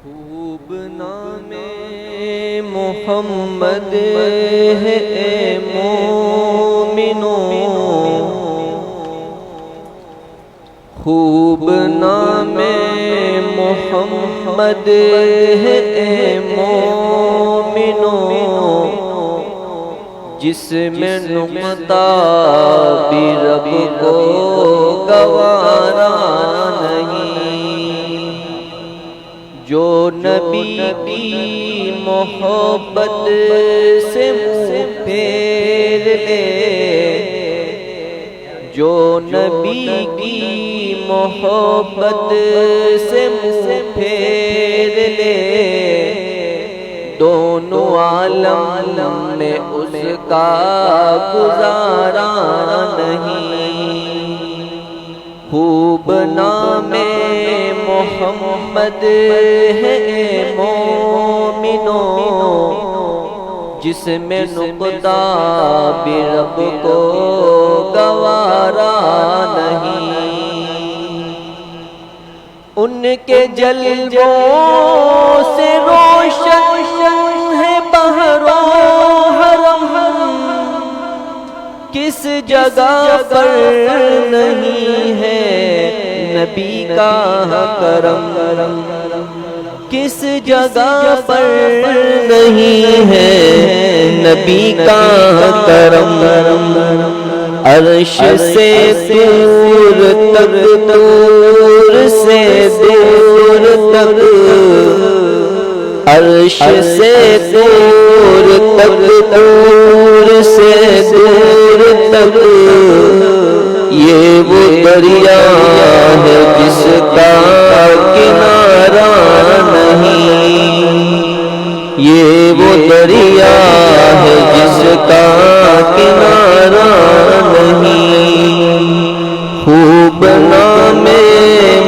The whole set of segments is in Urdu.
خوب نام محمد ہے اے مومنو، خوب نام محمد ہے اے مومنو، جس میں نقطہ بھی رب کو گوارا نہیں، جو نبی کی محبت سے منہ پھیر لے، جو نبی کی محبت سے منہ پھیر لے، دونوں عالم میں اس کا گزارا نہیں۔ خوب نام محمد ہے اے مومنو، جس میں نقطہ بھی رب کو گوارا نہیں، ان کے جلووں سے روشن ہے بحر و حرم، کس جگہ پر نہیں ہے نبی کا کرم، کس جگہ پر نہیں ہے نبی کا کرم، عرش سے دور تک، دور سے دور تک، عرش سے دور تک، دور سے دور تک، یہ وہ دریا ہے جس کا کنارہ نہیں، یہ وہ دریا ہے جس کا کنارہ نہیں۔ خوب نام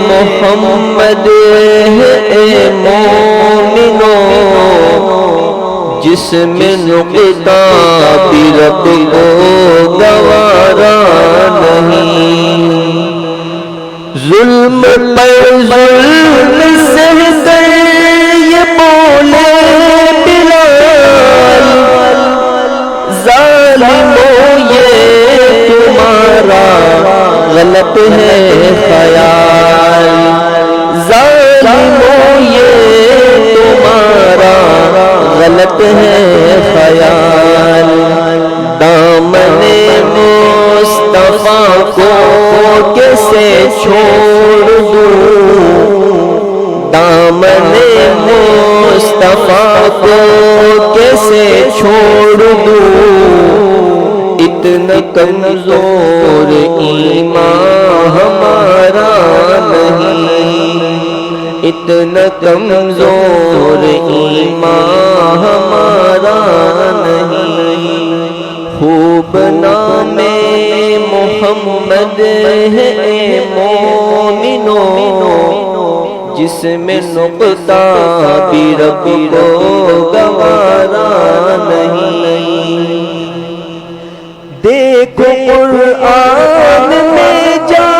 محمد ہے اے مومنو، جس میں نقطہ بھی رب کو گوارا نہیں، ظلم پر ظلم سہ کر یہ بولے بلال، ظالمو یہ تمہارا غلط ہے خیال، ظالمو یہ تمہارا غلط ہے خیال، دامن مصطفیٰ کو کیسے چھوڑ دوں، دامن مصطفیٰ کو کیسے چھوڑ دوں، اتنا کمزور ایمان ہمارا نہیں، اتنا کمزور ایمان ہمارا نہیں۔ خوب نام محمد ہے اے مومنو، جس میں نقطہ بھی رب کو گوارا نہیں، دیکھو قرآن میں جا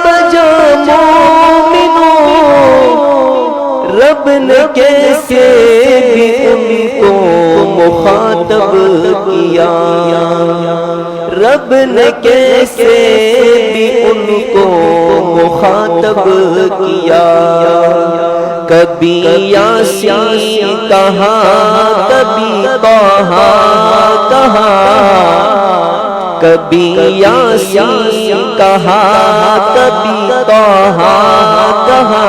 بجا مومنو، رب نے کیسے بھی ان کو مخاطب کیا، رب نے کیسے بھی ان کو مخاطب کیا، کبھی یاسین کہا، کبھی طہ کہا، کبھی یاسین کہا، کبھی طہ کہا،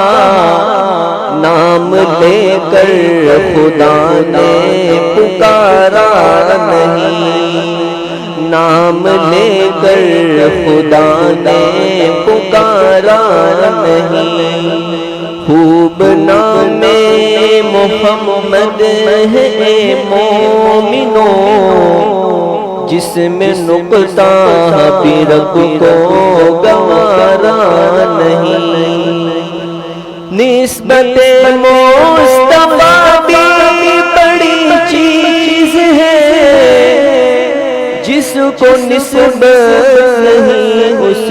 نام لے کر خدا نے پکارا نہیں، نام لے کر خدا نے پکارا نہیں۔ خوب نام محمد ہے اے مومنو، جس میں نقطہ بھی رب کو گوارا نہیں، نسبت مصطفیٰ بھی بڑی چیز ہے، کو نسبت نہیں اس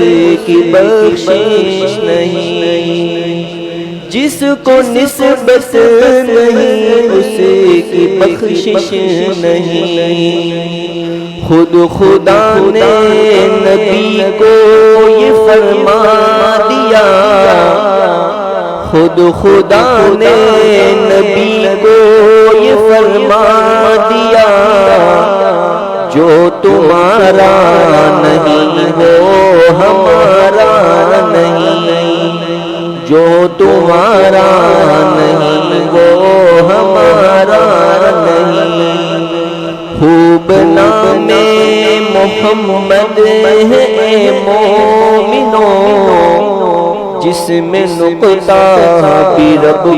کی بخشش نہیں، جس کو نسبت نہیں اس کی بخشش نہیں۔ خود خدا نے نبی کو یہ فرما دیا، خود خدا نے نبی کو یہ فرما دیا، جو تمہارا نہیں وہ ہمارا نہیں، جو تمہارا نہیں وہ ہمارا نہیں۔ خوب نام محمد ہے مومنوں، جس میں نقطہ بھی رب کو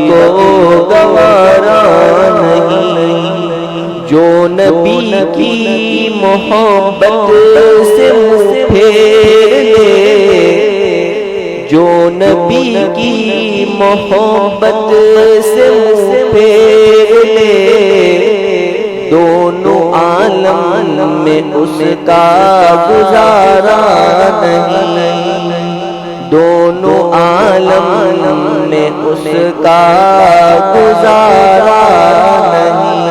گوارا نہیں، جو نبی کی محبت سے منہ پھیر لے، جو نبی کی محبت سے منہ پھیر لے، دونوں عالم میں اس کا گزارا نہیں، دونوں عالم میں اس کا گزارا نہیں۔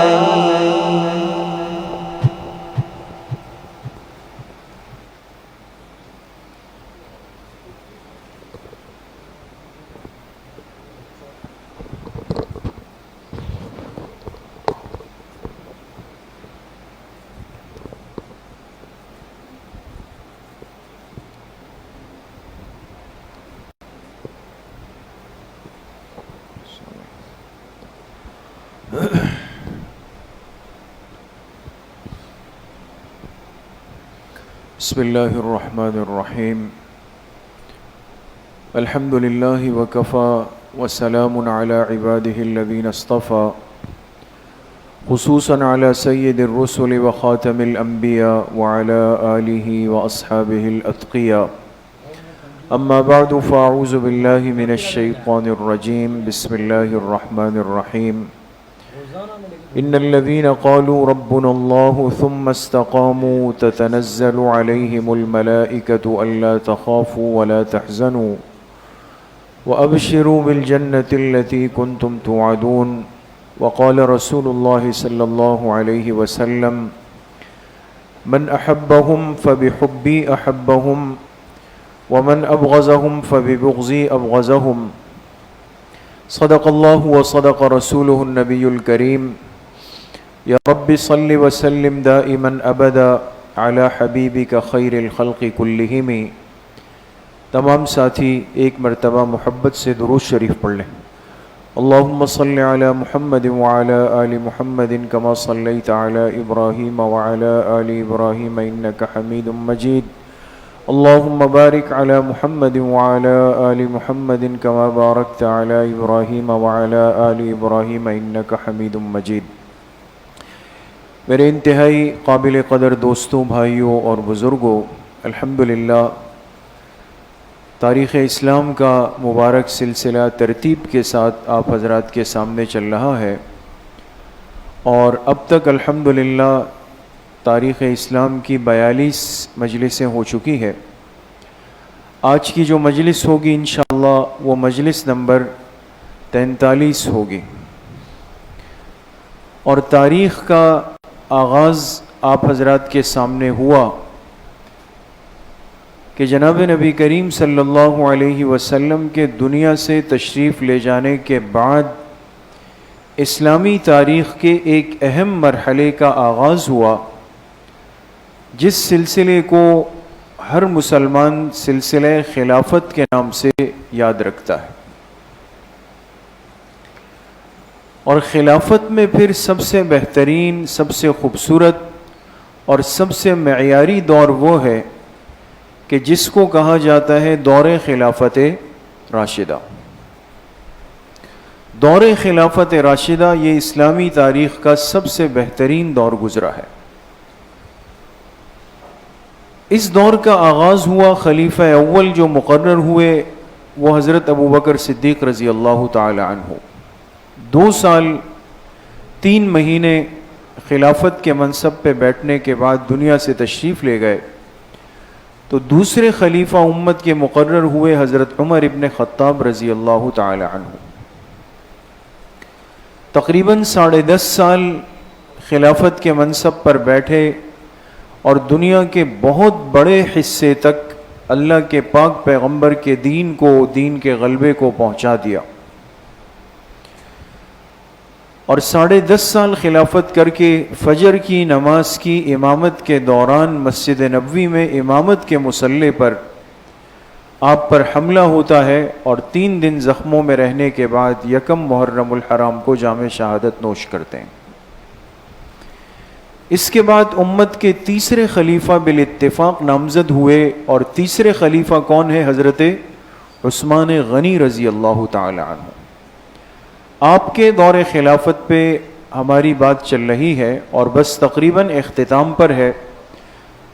بسم اللہ الرحمن الرحیم، الحمد للہ وکفى وسلام علی عبادہ الذین اصطفى، خصوصاً علی سید الرسل وخاتم الانبیاء وعلی آلہ واصحابہ الاتقیاء، اما بعد فاعوذ باللہ من الشیطان الرجیم، بسم اللہ الرحمن الرحیم۔ ان الذين قالوا ربنا الله ثم استقاموا تتنزل عليهم الملائكة ألا تخافوا ولا تحزنوا وأبشروا بالجنة التي كنتم توعدون، وقال رسول الله صلى الله عليه وسلم من أحبهم فبحبي أحبهم ومن أبغضهم فببغضي أبغضهم، صدق الله وصدق رسوله النبي الكريم۔ یا رب صل وسلم دائما ابدا علی حبیبک خیر الخلق کلہم۔ تمام ساتھی ایک مرتبہ محبت سے درود شریف پڑھ لیں۔ اللہم صل علی محمد وعلی آل محمد کما صلیت علی ابراہیم وعلی آل ابراہیم انک حمید مجید، اللہم بارک علی محمد وعلی آل محمد کما بارکت علی ابراہیم وعلی آل ابراہیم انک حمید مجید۔ میرے انتہائی قابل قدر دوستوں، بھائیوں اور بزرگوں، الحمدللہ تاریخ اسلام کا مبارک سلسلہ ترتیب کے ساتھ آپ حضرات کے سامنے چل رہا ہے، اور اب تک الحمدللہ تاریخ اسلام کی 42 مجلسیں ہو چکی ہے۔ آج کی جو مجلس ہوگی انشاءاللہ وہ مجلس نمبر 43 ہوگی، اور تاریخ کا آغاز آپ حضرات کے سامنے ہوا کہ جناب نبی کریم صلی اللہ علیہ وسلم کے دنیا سے تشریف لے جانے کے بعد اسلامی تاریخ کے ایک اہم مرحلے کا آغاز ہوا، جس سلسلے کو ہر مسلمان سلسلہ خلافت کے نام سے یاد رکھتا ہے، اور خلافت میں پھر سب سے بہترین، سب سے خوبصورت اور سب سے معیاری دور وہ ہے کہ جس کو کہا جاتا ہے دور خلافت راشدہ۔ دور خلافت راشدہ یہ اسلامی تاریخ کا سب سے بہترین دور گزرا ہے۔ اس دور کا آغاز ہوا، خلیفہ اول جو مقرر ہوئے وہ حضرت ابوبکر صدیق رضی اللہ تعالی عنہ۔ 2 سال 3 مہینے خلافت کے منصب پہ بیٹھنے کے بعد دنیا سے تشریف لے گئے تو دوسرے خلیفہ امت کے مقرر ہوئے حضرت عمر ابن خطاب رضی اللہ تعالی عنہ. تقریباً 10.5 سال خلافت کے منصب پر بیٹھے اور دنیا کے بہت بڑے حصے تک اللہ کے پاک پیغمبر کے دین کے غلبے کو پہنچا دیا. اور 10.5 سال خلافت کر کے فجر کی نماز کی امامت کے دوران مسجد نبوی میں امامت کے مصلی پر آپ پر حملہ ہوتا ہے اور 3 دن زخموں میں رہنے کے بعد 1 محرم الحرام کو جام شہادت نوش کرتے ہیں. اس کے بعد امت کے تیسرے خلیفہ بالاتفاق نامزد ہوئے اور تیسرے خلیفہ کون ہے؟ حضرت عثمان غنی رضی اللہ تعالی عنہ. آپ کے دور خلافت پہ ہماری بات چل رہی ہے اور بس تقریباً اختتام پر ہے.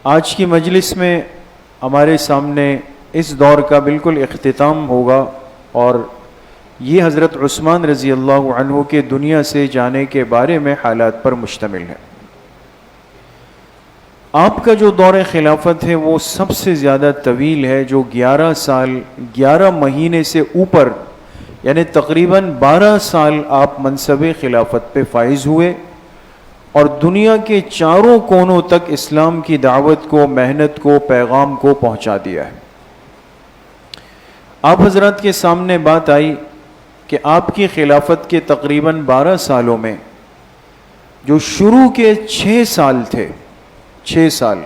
آج کی مجلس میں ہمارے سامنے اس دور کا بالکل اختتام ہوگا اور یہ حضرت عثمان رضی اللہ عنہ کے دنیا سے جانے کے بارے میں حالات پر مشتمل ہے. آپ کا جو دور خلافت ہے وہ سب سے زیادہ طویل ہے، جو 11 سال 11 مہینے سے اوپر یعنی تقریباً 12 سال آپ منصب خلافت پہ فائز ہوئے اور دنیا کے چاروں کونوں تک اسلام کی دعوت کو، محنت کو، پیغام کو پہنچا دیا ہے. آپ حضرات کے سامنے بات آئی کہ آپ کی خلافت کے تقریباً 12 سالوں میں جو شروع کے 6 سال تھے، 6 سال،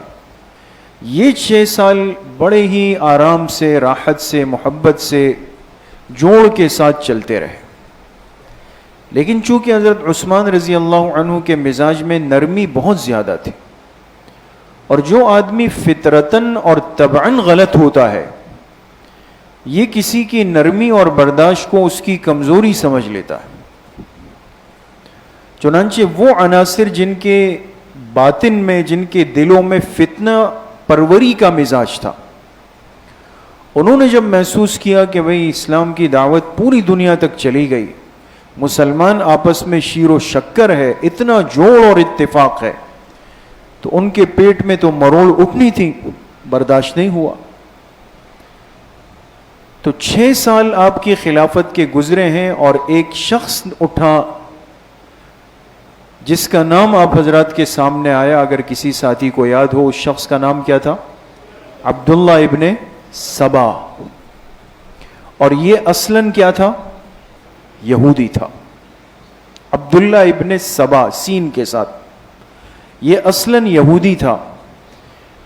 یہ 6 سال بڑے ہی آرام سے، راحت سے، محبت سے، جوڑ کے ساتھ چلتے رہے. لیکن چونکہ حضرت عثمان رضی اللہ عنہ کے مزاج میں نرمی بہت زیادہ تھی اور جو آدمی فطرتاً اور طبعاً غلط ہوتا ہے یہ کسی کی نرمی اور برداشت کو اس کی کمزوری سمجھ لیتا ہے. چنانچہ وہ عناصر جن کے باطن میں، جن کے دلوں میں فتنہ پروری کا مزاج تھا، انہوں نے جب محسوس کیا کہ بھئی اسلام کی دعوت پوری دنیا تک چلی گئی، مسلمان آپس میں شیر و شکر ہے، اتنا جوڑ اور اتفاق ہے، تو ان کے پیٹ میں تو مروڑ اٹھنی تھی، برداشت نہیں ہوا. تو 6 سال آپ کی خلافت کے گزرے ہیں اور ایک شخص اٹھا جس کا نام آپ حضرات کے سامنے آیا. اگر کسی ساتھی کو یاد ہو، اس شخص کا نام کیا تھا؟ عبداللہ ابن سبا. اور یہ اصلاً کیا تھا؟ یہودی تھا. عبداللہ ابن سبا سین کے ساتھ، یہ اصلاً یہودی تھا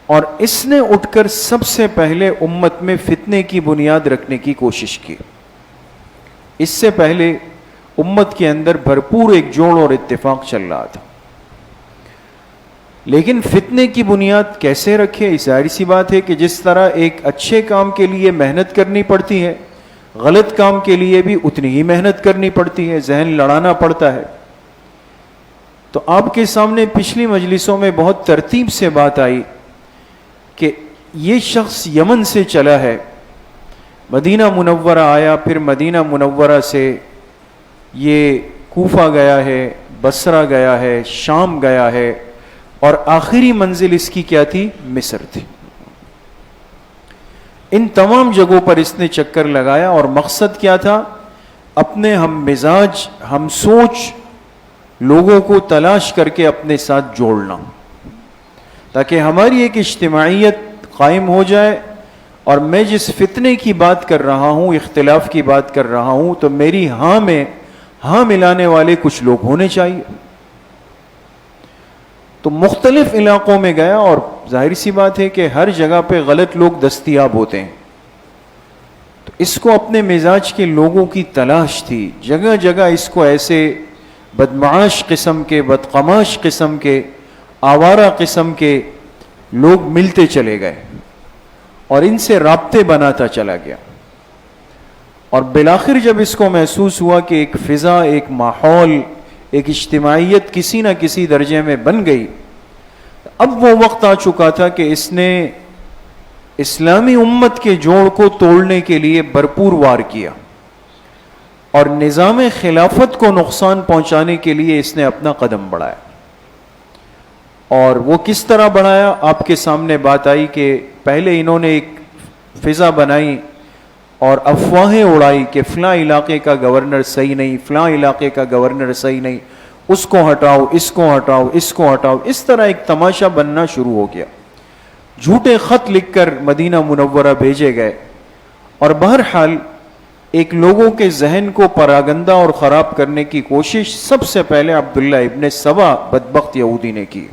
اور اس نے اٹھ کر سب سے پہلے امت میں فتنے کی بنیاد رکھنے کی کوشش کی. اس سے پہلے امت کے اندر بھرپور ایک جوڑ اور اتفاق چل رہا تھا، لیکن فتنے کی بنیاد کیسے رکھے؟ ظاہر سی بات ہے کہ جس طرح ایک اچھے کام کے لیے محنت کرنی پڑتی ہے، غلط کام کے لیے بھی اتنی ہی محنت کرنی پڑتی ہے، ذہن لڑانا پڑتا ہے. تو آپ کے سامنے پچھلی مجلسوں میں بہت ترتیب سے بات آئی کہ یہ شخص یمن سے چلا ہے، مدینہ منورہ آیا، پھر مدینہ منورہ سے یہ کوفہ گیا ہے، بصرہ گیا ہے، شام گیا ہے اور آخری منزل اس کی کیا تھی؟ مصر تھی. ان تمام جگہوں پر اس نے چکر لگایا اور مقصد کیا تھا؟ اپنے ہم مزاج، ہم سوچ لوگوں کو تلاش کر کے اپنے ساتھ جوڑنا، تاکہ ہماری ایک اجتماعیت قائم ہو جائے اور میں جس فتنے کی بات کر رہا ہوں، اختلاف کی بات کر رہا ہوں، تو میری ہاں میں ہاں ملانے والے کچھ لوگ ہونے چاہیے. تو مختلف علاقوں میں گیا اور ظاہر سی بات ہے کہ ہر جگہ پہ غلط لوگ دستیاب ہوتے ہیں، تو اس کو اپنے مزاج کے لوگوں کی تلاش تھی. جگہ جگہ اس کو ایسے بدمعاش قسم کے، بدقماش قسم کے، آوارہ قسم کے لوگ ملتے چلے گئے اور ان سے رابطے بناتا چلا گیا. اور بالآخر جب اس کو محسوس ہوا کہ ایک فضا، ایک ماحول، ایک اجتماعیت کسی نہ کسی درجے میں بن گئی، اب وہ وقت آ چکا تھا کہ اس نے اسلامی امت کے جوڑ کو توڑنے کے لیے بھرپور وار کیا اور نظام خلافت کو نقصان پہنچانے کے لیے اس نے اپنا قدم بڑھایا. اور وہ کس طرح بڑھایا آپ کے سامنے بات آئی کہ پہلے انہوں نے ایک فضا بنائی اور افواہیں اڑائی کہ فلاں علاقے کا گورنر صحیح نہیں، فلاں علاقے کا گورنر صحیح نہیں، اس کو ہٹاؤ، اس کو ہٹاؤ، اس کو ہٹاؤ، اس طرح ایک تماشا بننا شروع ہو گیا. جھوٹے خط لکھ کر مدینہ منورہ بھیجے گئے اور بہرحال ایک لوگوں کے ذہن کو پراگندہ اور خراب کرنے کی کوشش سب سے پہلے عبداللہ ابن سبا بدبخت یہودی نے کی.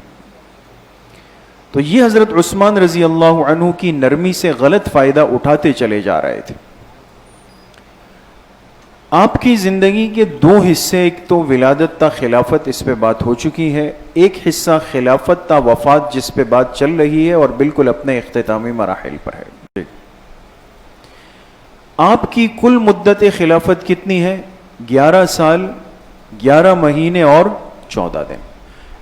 تو یہ حضرت عثمان رضی اللہ عنہ کی نرمی سے غلط فائدہ اٹھاتے چلے جا رہے تھے. آپ کی زندگی کے دو حصے، ایک تو ولادت تا خلافت، اس پہ بات ہو چکی ہے، ایک حصہ خلافت تا وفات جس پہ بات چل رہی ہے اور بالکل اپنے اختتامی مراحل پر ہے. آپ کی کل مدت خلافت کتنی ہے؟ 11 سال 11 مہینے اور 14 دن،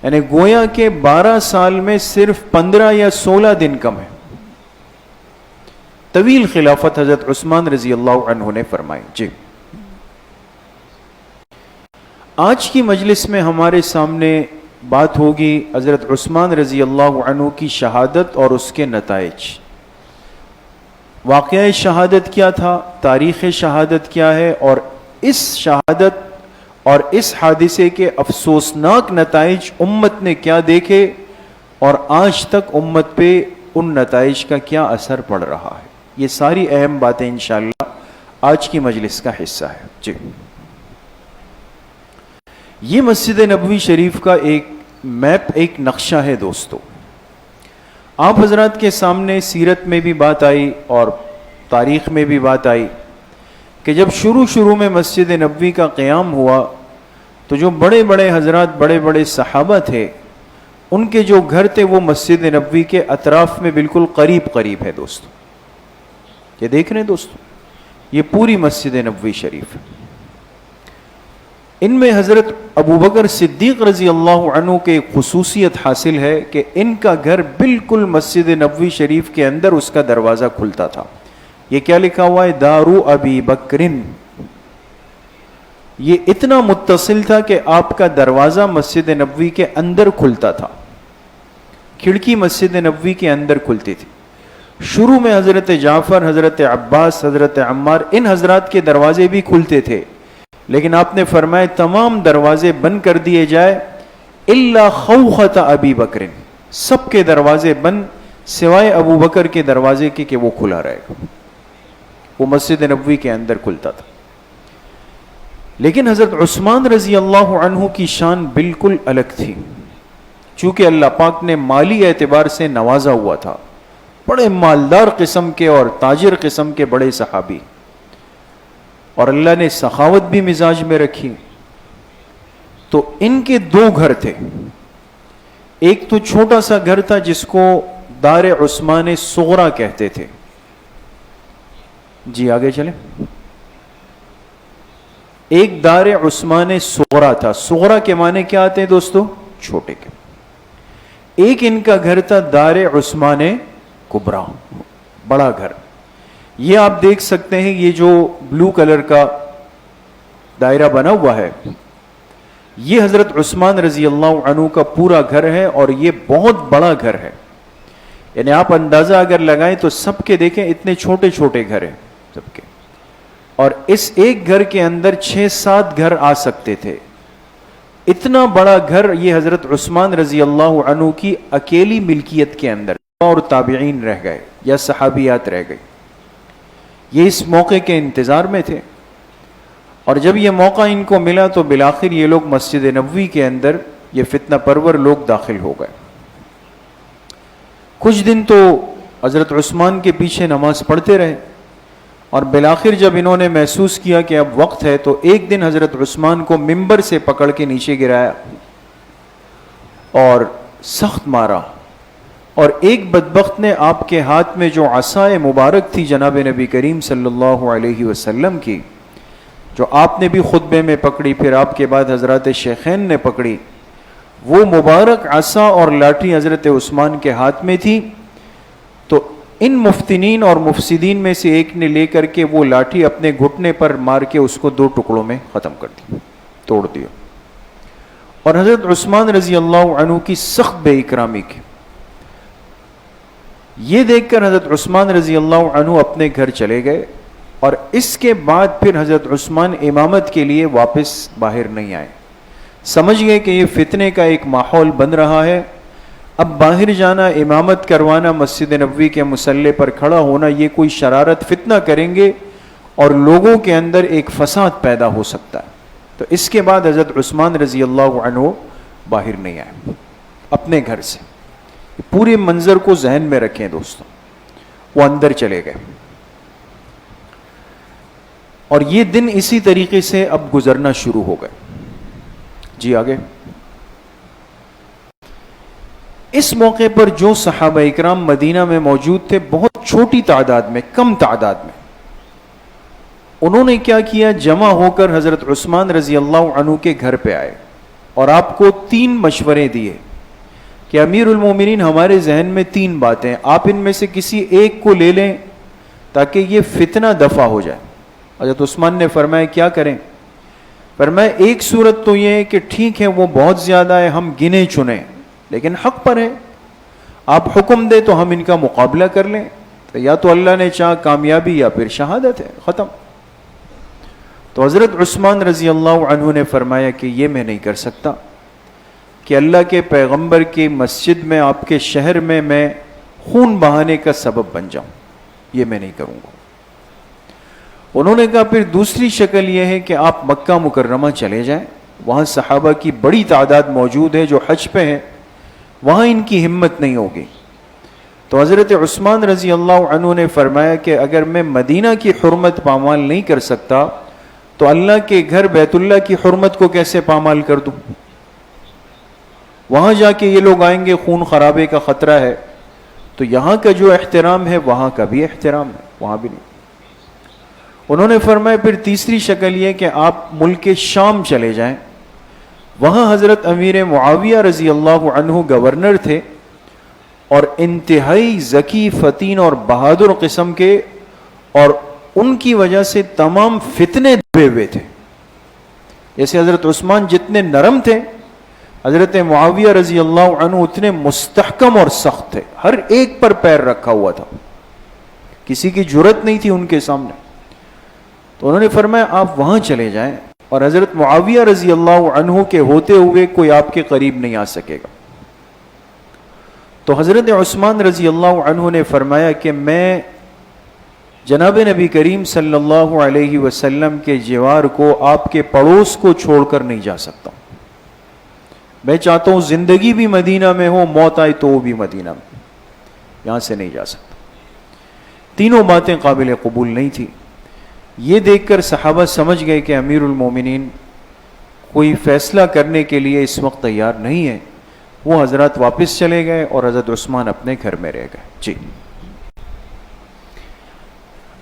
یعنی گویا کہ 12 سال میں صرف 15 یا 16 دن کم ہے. طویل خلافت حضرت عثمان رضی اللہ عنہ نے فرمائی. جی، آج کی مجلس میں ہمارے سامنے بات ہوگی حضرت عثمان رضی اللہ عنہ کی شہادت اور اس کے نتائج. واقعہ شہادت کیا تھا، تاریخ شہادت کیا ہے، اور اس شہادت اور اس حادثے کے افسوسناک نتائج امت نے کیا دیکھے اور آج تک امت پہ ان نتائج کا کیا اثر پڑ رہا ہے. یہ ساری اہم باتیں انشاءاللہ آج کی مجلس کا حصہ ہے. جی، یہ مسجد نبوی شریف کا ایک میپ، ایک نقشہ ہے دوستو. آپ حضرات کے سامنے سیرت میں بھی بات آئی اور تاریخ میں بھی بات آئی کہ جب شروع میں مسجد نبوی کا قیام ہوا تو جو بڑے بڑے حضرات، بڑے بڑے صحابہ تھے، ان کے جو گھر تھے وہ مسجد نبوی کے اطراف میں بالکل قریب ہے دوستو. یہ دیکھ رہے ہیں دوستو، یہ پوری مسجد نبوی شریف ہے. ان میں حضرت ابوبکر صدیق رضی اللہ عنہ کے خصوصیت حاصل ہے کہ ان کا گھر بالکل مسجد نبوی شریف کے اندر اس کا دروازہ کھلتا تھا. یہ کیا لکھا ہوا ہے؟ دارو ابی بکرن. یہ اتنا متصل تھا کہ آپ کا دروازہ مسجد نبوی کے اندر کھلتا تھا، کھڑکی مسجد نبوی کے اندر کھلتی تھی. شروع میں حضرت جعفر، حضرت عباس، حضرت عمار، ان حضرات کے دروازے بھی کھلتے تھے، لیکن آپ نے فرمایا تمام دروازے بند کر دیے جائے الا خوخۃ ابی بکر، سب کے دروازے بند سوائے ابو بکر کے دروازے کے کہ وہ کھلا رہے گا. وہ مسجد نبوی کے اندر کھلتا تھا. لیکن حضرت عثمان رضی اللہ عنہ کی شان بالکل الگ تھی. چونکہ اللہ پاک نے مالی اعتبار سے نوازا ہوا تھا، بڑے مالدار قسم کے اور تاجر قسم کے بڑے صحابی، اور اللہ نے سخاوت بھی مزاج میں رکھی. تو ان کے دو گھر تھے. ایک تو چھوٹا سا گھر تھا جس کو دار عثمان صغرا کہتے تھے. جی آگے چلیں. ایک دار عثمان صغرا تھا. صغرا کے معنی کیا آتے ہیں دوستو؟ چھوٹے کے. ایک ان کا گھر تھا دار عثمان کبرا، بڑا گھر. یہ آپ دیکھ سکتے ہیں، یہ جو بلو کلر کا دائرہ بنا ہوا ہے، یہ حضرت عثمان رضی اللہ عنہ کا پورا گھر ہے، اور یہ بہت بڑا گھر ہے. یعنی آپ اندازہ اگر لگائیں تو سب کے دیکھیں اتنے چھوٹے چھوٹے گھر ہیں سب کے، اور اس ایک گھر کے اندر 6-7 گھر آ سکتے تھے. اتنا بڑا گھر یہ حضرت عثمان رضی اللہ عنہ کی اکیلی ملکیت کے اندر، اور تابعین رہ گئے یا صحابیات رہ گئے. یہ اس موقع کے انتظار میں تھے، اور جب یہ موقع ان کو ملا تو بالآخر یہ لوگ مسجد نبوی کے اندر، یہ فتنہ پرور لوگ داخل ہو گئے. کچھ دن تو حضرت عثمان کے پیچھے نماز پڑھتے رہے، اور بالآخر جب انہوں نے محسوس کیا کہ اب وقت ہے تو ایک دن حضرت عثمان کو منبر سے پکڑ کے نیچے گرایا اور سخت مارا. اور ایک بدبخت نے آپ کے ہاتھ میں جو عصائے مبارک تھی جناب نبی کریم صلی اللہ علیہ وسلم کی، جو آپ نے بھی خطبے میں پکڑی، پھر آپ کے بعد حضرات شیخین نے پکڑی، وہ مبارک عصا اور لاٹھی حضرت عثمان کے ہاتھ میں تھی. تو ان مفتنین اور مفسدین میں سے ایک نے لے کر کے وہ لاٹھی اپنے گھٹنے پر مار کے اس کو 2 ٹکڑوں میں ختم کر دی، توڑ دیا. اور حضرت عثمان رضی اللہ عنہ کی سخت بے اکرامی کی. یہ دیکھ کر حضرت عثمان رضی اللہ عنہ اپنے گھر چلے گئے، اور اس کے بعد پھر حضرت عثمان امامت کے لیے واپس باہر نہیں آئے. سمجھ گئے کہ یہ فتنے کا ایک ماحول بن رہا ہے، اب باہر جانا، امامت کروانا، مسجد نبوی کے مصلی پر کھڑا ہونا، یہ کوئی شرارت فتنہ کریں گے اور لوگوں کے اندر ایک فساد پیدا ہو سکتا ہے. تو اس کے بعد حضرت عثمان رضی اللہ عنہ باہر نہیں آئے اپنے گھر سے. پورے منظر کو ذہن میں رکھیں دوستوں. وہ اندر چلے گئے، اور یہ دن اسی طریقے سے اب گزرنا شروع ہو گئے. جی آگے. اس موقع پر جو صحابہ اکرام مدینہ میں موجود تھے، بہت چھوٹی تعداد میں، کم تعداد میں، انہوں نے کیا کیا، جمع ہو کر حضرت عثمان رضی اللہ عنہ کے گھر پہ آئے اور آپ کو 3 مشورے دیے کہ امیر المومنین، ہمارے ذہن میں 3 باتیں، آپ ان میں سے کسی ایک کو لے لیں تاکہ یہ فتنہ دفع ہو جائے. حضرت عثمان نے فرمایا کیا کریں؟ فرمایا ایک صورت تو یہ ہے کہ ٹھیک ہے وہ بہت زیادہ ہے، ہم گنے چنے، لیکن حق پر ہے، آپ حکم دے تو ہم ان کا مقابلہ کر لیں. تو یا تو اللہ نے چاہا کامیابی یا پھر شہادت ہے، ختم. تو حضرت عثمان رضی اللہ عنہ نے فرمایا کہ یہ میں نہیں کر سکتا کہ اللہ کے پیغمبر کی مسجد میں، آپ کے شہر میں میں خون بہانے کا سبب بن جاؤں، یہ میں نہیں کروں گا. انہوں نے کہا پھر دوسری شکل یہ ہے کہ آپ مکہ مکرمہ چلے جائیں، وہاں صحابہ کی بڑی تعداد موجود ہے جو حج پہ ہیں، وہاں ان کی ہمت نہیں ہوگی. تو حضرت عثمان رضی اللہ عنہ نے فرمایا کہ اگر میں مدینہ کی حرمت پامال نہیں کر سکتا تو اللہ کے گھر بیت اللہ کی حرمت کو کیسے پامال کر دوں؟ وہاں جا کے یہ لوگ آئیں گے، خون خرابے کا خطرہ ہے. تو یہاں کا جو احترام ہے وہاں کا بھی احترام ہے، وہاں بھی نہیں. انہوں نے فرمایا پھر تیسری شکل یہ کہ آپ ملک شام چلے جائیں، وہاں حضرت امیر معاویہ رضی اللہ عنہ گورنر تھے، اور انتہائی ذکی، فطین اور بہادر قسم کے، اور ان کی وجہ سے تمام فتنے دبے ہوئے تھے. جیسے حضرت عثمان جتنے نرم تھے، حضرت معاویہ رضی اللہ عنہ اتنے مستحکم اور سخت تھے، ہر ایک پر پیر رکھا ہوا تھا، کسی کی جرت نہیں تھی ان کے سامنے. تو انہوں نے فرمایا آپ وہاں چلے جائیں، اور حضرت معاویہ رضی اللہ عنہ کے ہوتے ہوئے کوئی آپ کے قریب نہیں آ سکے گا. تو حضرت عثمان رضی اللہ عنہ نے فرمایا کہ میں جناب نبی کریم صلی اللہ علیہ وسلم کے جوار کو، آپ کے پڑوس کو چھوڑ کر نہیں جا سکتا. میں چاہتا ہوں زندگی بھی مدینہ میں ہو، موت آئی تو وہ بھی مدینہ میں، یہاں سے نہیں جا سکتا. تینوں باتیں قابل قبول نہیں تھی. یہ دیکھ کر صحابہ سمجھ گئے کہ امیر المومنین کوئی فیصلہ کرنے کے لیے اس وقت تیار نہیں ہے. وہ حضرات واپس چلے گئے اور حضرت عثمان اپنے گھر میں رہ گئے. جی.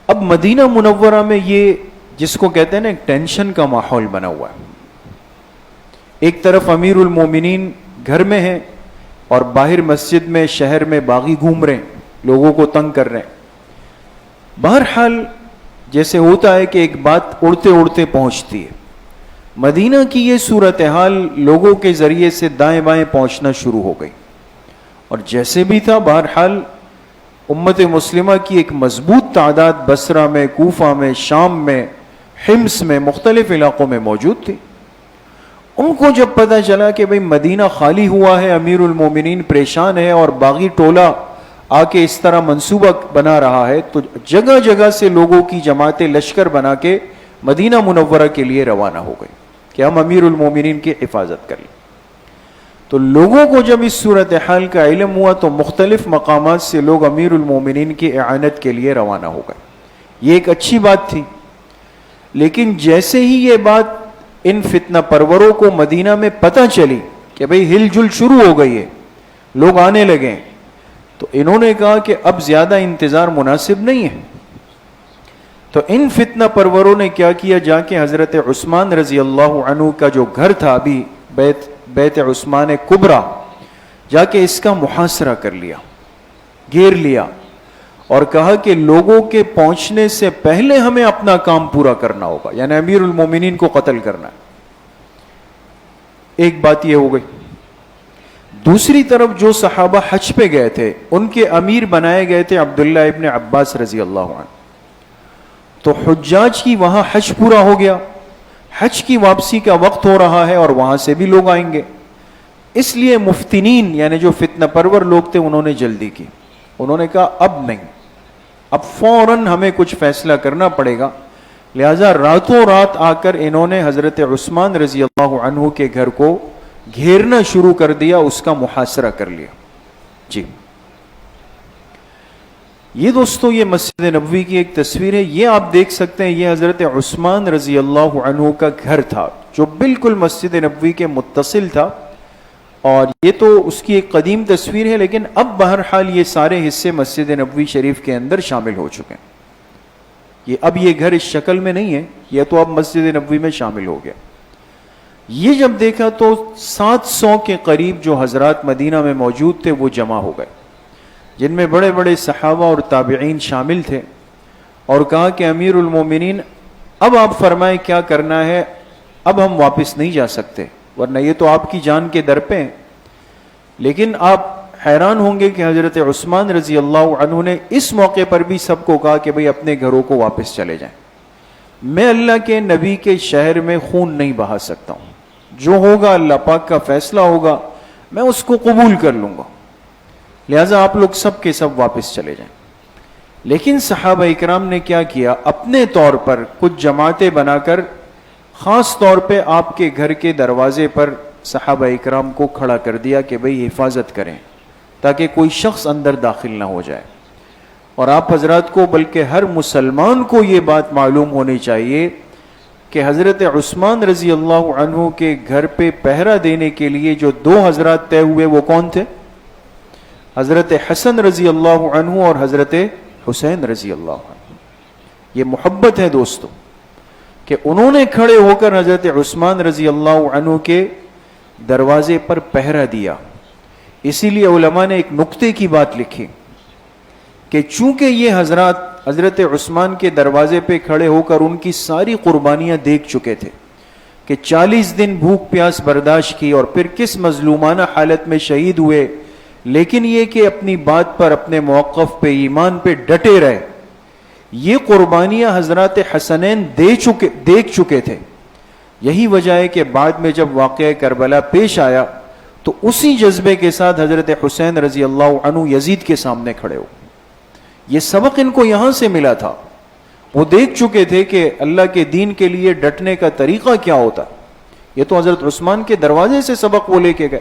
اب مدینہ منورہ میں یہ جس کو کہتے ہیں نا ایک ٹینشن کا ماحول بنا ہوا ہے. ایک طرف امیر المومنین گھر میں ہیں اور باہر مسجد میں، شہر میں باغی گھوم رہے ہیں، لوگوں کو تنگ کر رہے ہیں. بہرحال جیسے ہوتا ہے کہ ایک بات اڑتے اڑتے پہنچتی ہے. مدینہ کی یہ صورتحال لوگوں کے ذریعے سے دائیں بائیں پہنچنا شروع ہو گئی، اور جیسے بھی تھا بہرحال امت مسلمہ کی ایک مضبوط تعداد بصرہ میں، کوفہ میں، شام میں، حمص میں، مختلف علاقوں میں موجود تھی. ان کو جب پتہ چلا کہ بھئی مدینہ خالی ہوا ہے، امیر المومنین پریشان ہے اور باغی ٹولہ آ کے اس طرح منصوبہ بنا رہا ہے، تو جگہ جگہ سے لوگوں کی جماعتیں لشکر بنا کے مدینہ منورہ کے لیے روانہ ہو گئی کہ ہم امیر المومنین کی حفاظت کر لیں. تو لوگوں کو جب اس صورتحال کا علم ہوا تو مختلف مقامات سے لوگ امیر المومنین کی اعانت کے لیے روانہ ہو گئے. یہ ایک اچھی بات تھی. لیکن جیسے ہی یہ بات ان فتنہ پروروں کو مدینہ میں پتہ چلی کہ بھئی ہل جل شروع ہو گئی ہے، لوگ آنے لگے، تو انہوں نے کہا کہ اب زیادہ انتظار مناسب نہیں ہے. تو ان فتنہ پروروں نے کیا کیا، جا کے حضرت عثمان رضی اللہ عنہ کا جو گھر تھا ابھی بیت عثمان کبریٰ، جا کے اس کا محاصرہ کر لیا، گھیر لیا، اور کہا کہ لوگوں کے پہنچنے سے پہلے ہمیں اپنا کام پورا کرنا ہوگا، یعنی امیر المومنین کو قتل کرنا ہے. ایک بات یہ ہو گئی. دوسری طرف جو صحابہ حج پہ گئے تھے ان کے امیر بنائے گئے تھے عبداللہ ابن عباس رضی اللہ عنہ. تو حجاج کی وہاں حج پورا ہو گیا, حج کی واپسی کا وقت ہو رہا ہے اور وہاں سے بھی لوگ آئیں گے. اس لیے مفتنین یعنی جو فتنہ پرور لوگ تھے انہوں نے جلدی کی. انہوں نے کہا اب نہیں, اب فوراً ہمیں کچھ فیصلہ کرنا پڑے گا. لہذا راتوں رات آ کر انہوں نے حضرت عثمان رضی اللہ عنہ کے گھر کو گھیرنا شروع کر دیا, اس کا محاصرہ کر لیا. جی یہ دوستو یہ مسجد نبوی کی ایک تصویر ہے. یہ آپ دیکھ سکتے ہیں, یہ حضرت عثمان رضی اللہ عنہ کا گھر تھا جو بالکل مسجد نبوی کے متصل تھا. اور یہ تو اس کی ایک قدیم تصویر ہے, لیکن اب بہرحال یہ سارے حصے مسجد نبوی شریف کے اندر شامل ہو چکے ہیں. اب یہ گھر اس شکل میں نہیں ہے, یہ تو اب مسجد نبوی میں شامل ہو گیا. یہ جب دیکھا تو 700 کے قریب جو حضرات مدینہ میں موجود تھے وہ جمع ہو گئے, جن میں بڑے بڑے صحابہ اور تابعین شامل تھے. اور کہا کہ امیر المومنین اب آپ فرمائیں کیا کرنا ہے, اب ہم واپس نہیں جا سکتے ورنہ یہ تو آپ کی جان کے در پہ ہیں. لیکن آپ حیران ہوں گے کہ حضرت عثمان رضی اللہ عنہ نے اس موقع پر بھی سب کو کہا کہ بھئی اپنے گھروں کو واپس چلے جائیں. میں اللہ کے نبی کے شہر میں خون نہیں بہا سکتا ہوں, جو ہوگا اللہ پاک کا فیصلہ ہوگا میں اس کو قبول کر لوں گا, لہٰذا آپ لوگ سب کے سب واپس چلے جائیں. لیکن صحابہ اکرام نے کیا کیا, اپنے طور پر کچھ جماعتیں بنا کر خاص طور پہ آپ کے گھر کے دروازے پر صحابہ اکرام کو کھڑا کر دیا کہ بھئی حفاظت کریں تاکہ کوئی شخص اندر داخل نہ ہو جائے. اور آپ حضرات کو بلکہ ہر مسلمان کو یہ بات معلوم ہونی چاہیے کہ حضرت عثمان رضی اللہ عنہ کے گھر پہ پہرا دینے کے لیے جو 2 حضرات طے ہوئے وہ کون تھے؟ حضرت حسن رضی اللہ عنہ اور حضرت حسین رضی اللہ عنہ. یہ محبت ہے دوستو کہ انہوں نے کھڑے ہو کر حضرت عثمان رضی اللہ عنہ کے دروازے پر پہرا دیا. اسی لیے علماء نے ایک نقطے کی بات لکھی کہ چونکہ یہ حضرات حضرت عثمان کے دروازے پہ کھڑے ہو کر ان کی ساری قربانیاں دیکھ چکے تھے کہ 40 دن بھوک پیاس برداشت کی اور پھر کس مظلومانہ حالت میں شہید ہوئے, لیکن یہ کہ اپنی بات پر اپنے موقف پہ ایمان پہ ڈٹے رہے, یہ قربانیاں حضرات حسنین دیکھ چکے تھے. یہی وجہ ہے کہ بعد میں جب واقعہ کربلا پیش آیا تو اسی جذبے کے ساتھ حضرت حسین رضی اللہ عنہ یزید کے سامنے کھڑے ہو. یہ سبق ان کو یہاں سے ملا تھا, وہ دیکھ چکے تھے کہ اللہ کے دین کے لیے ڈٹنے کا طریقہ کیا ہوتا. یہ تو حضرت عثمان کے دروازے سے سبق وہ لے کے گئے.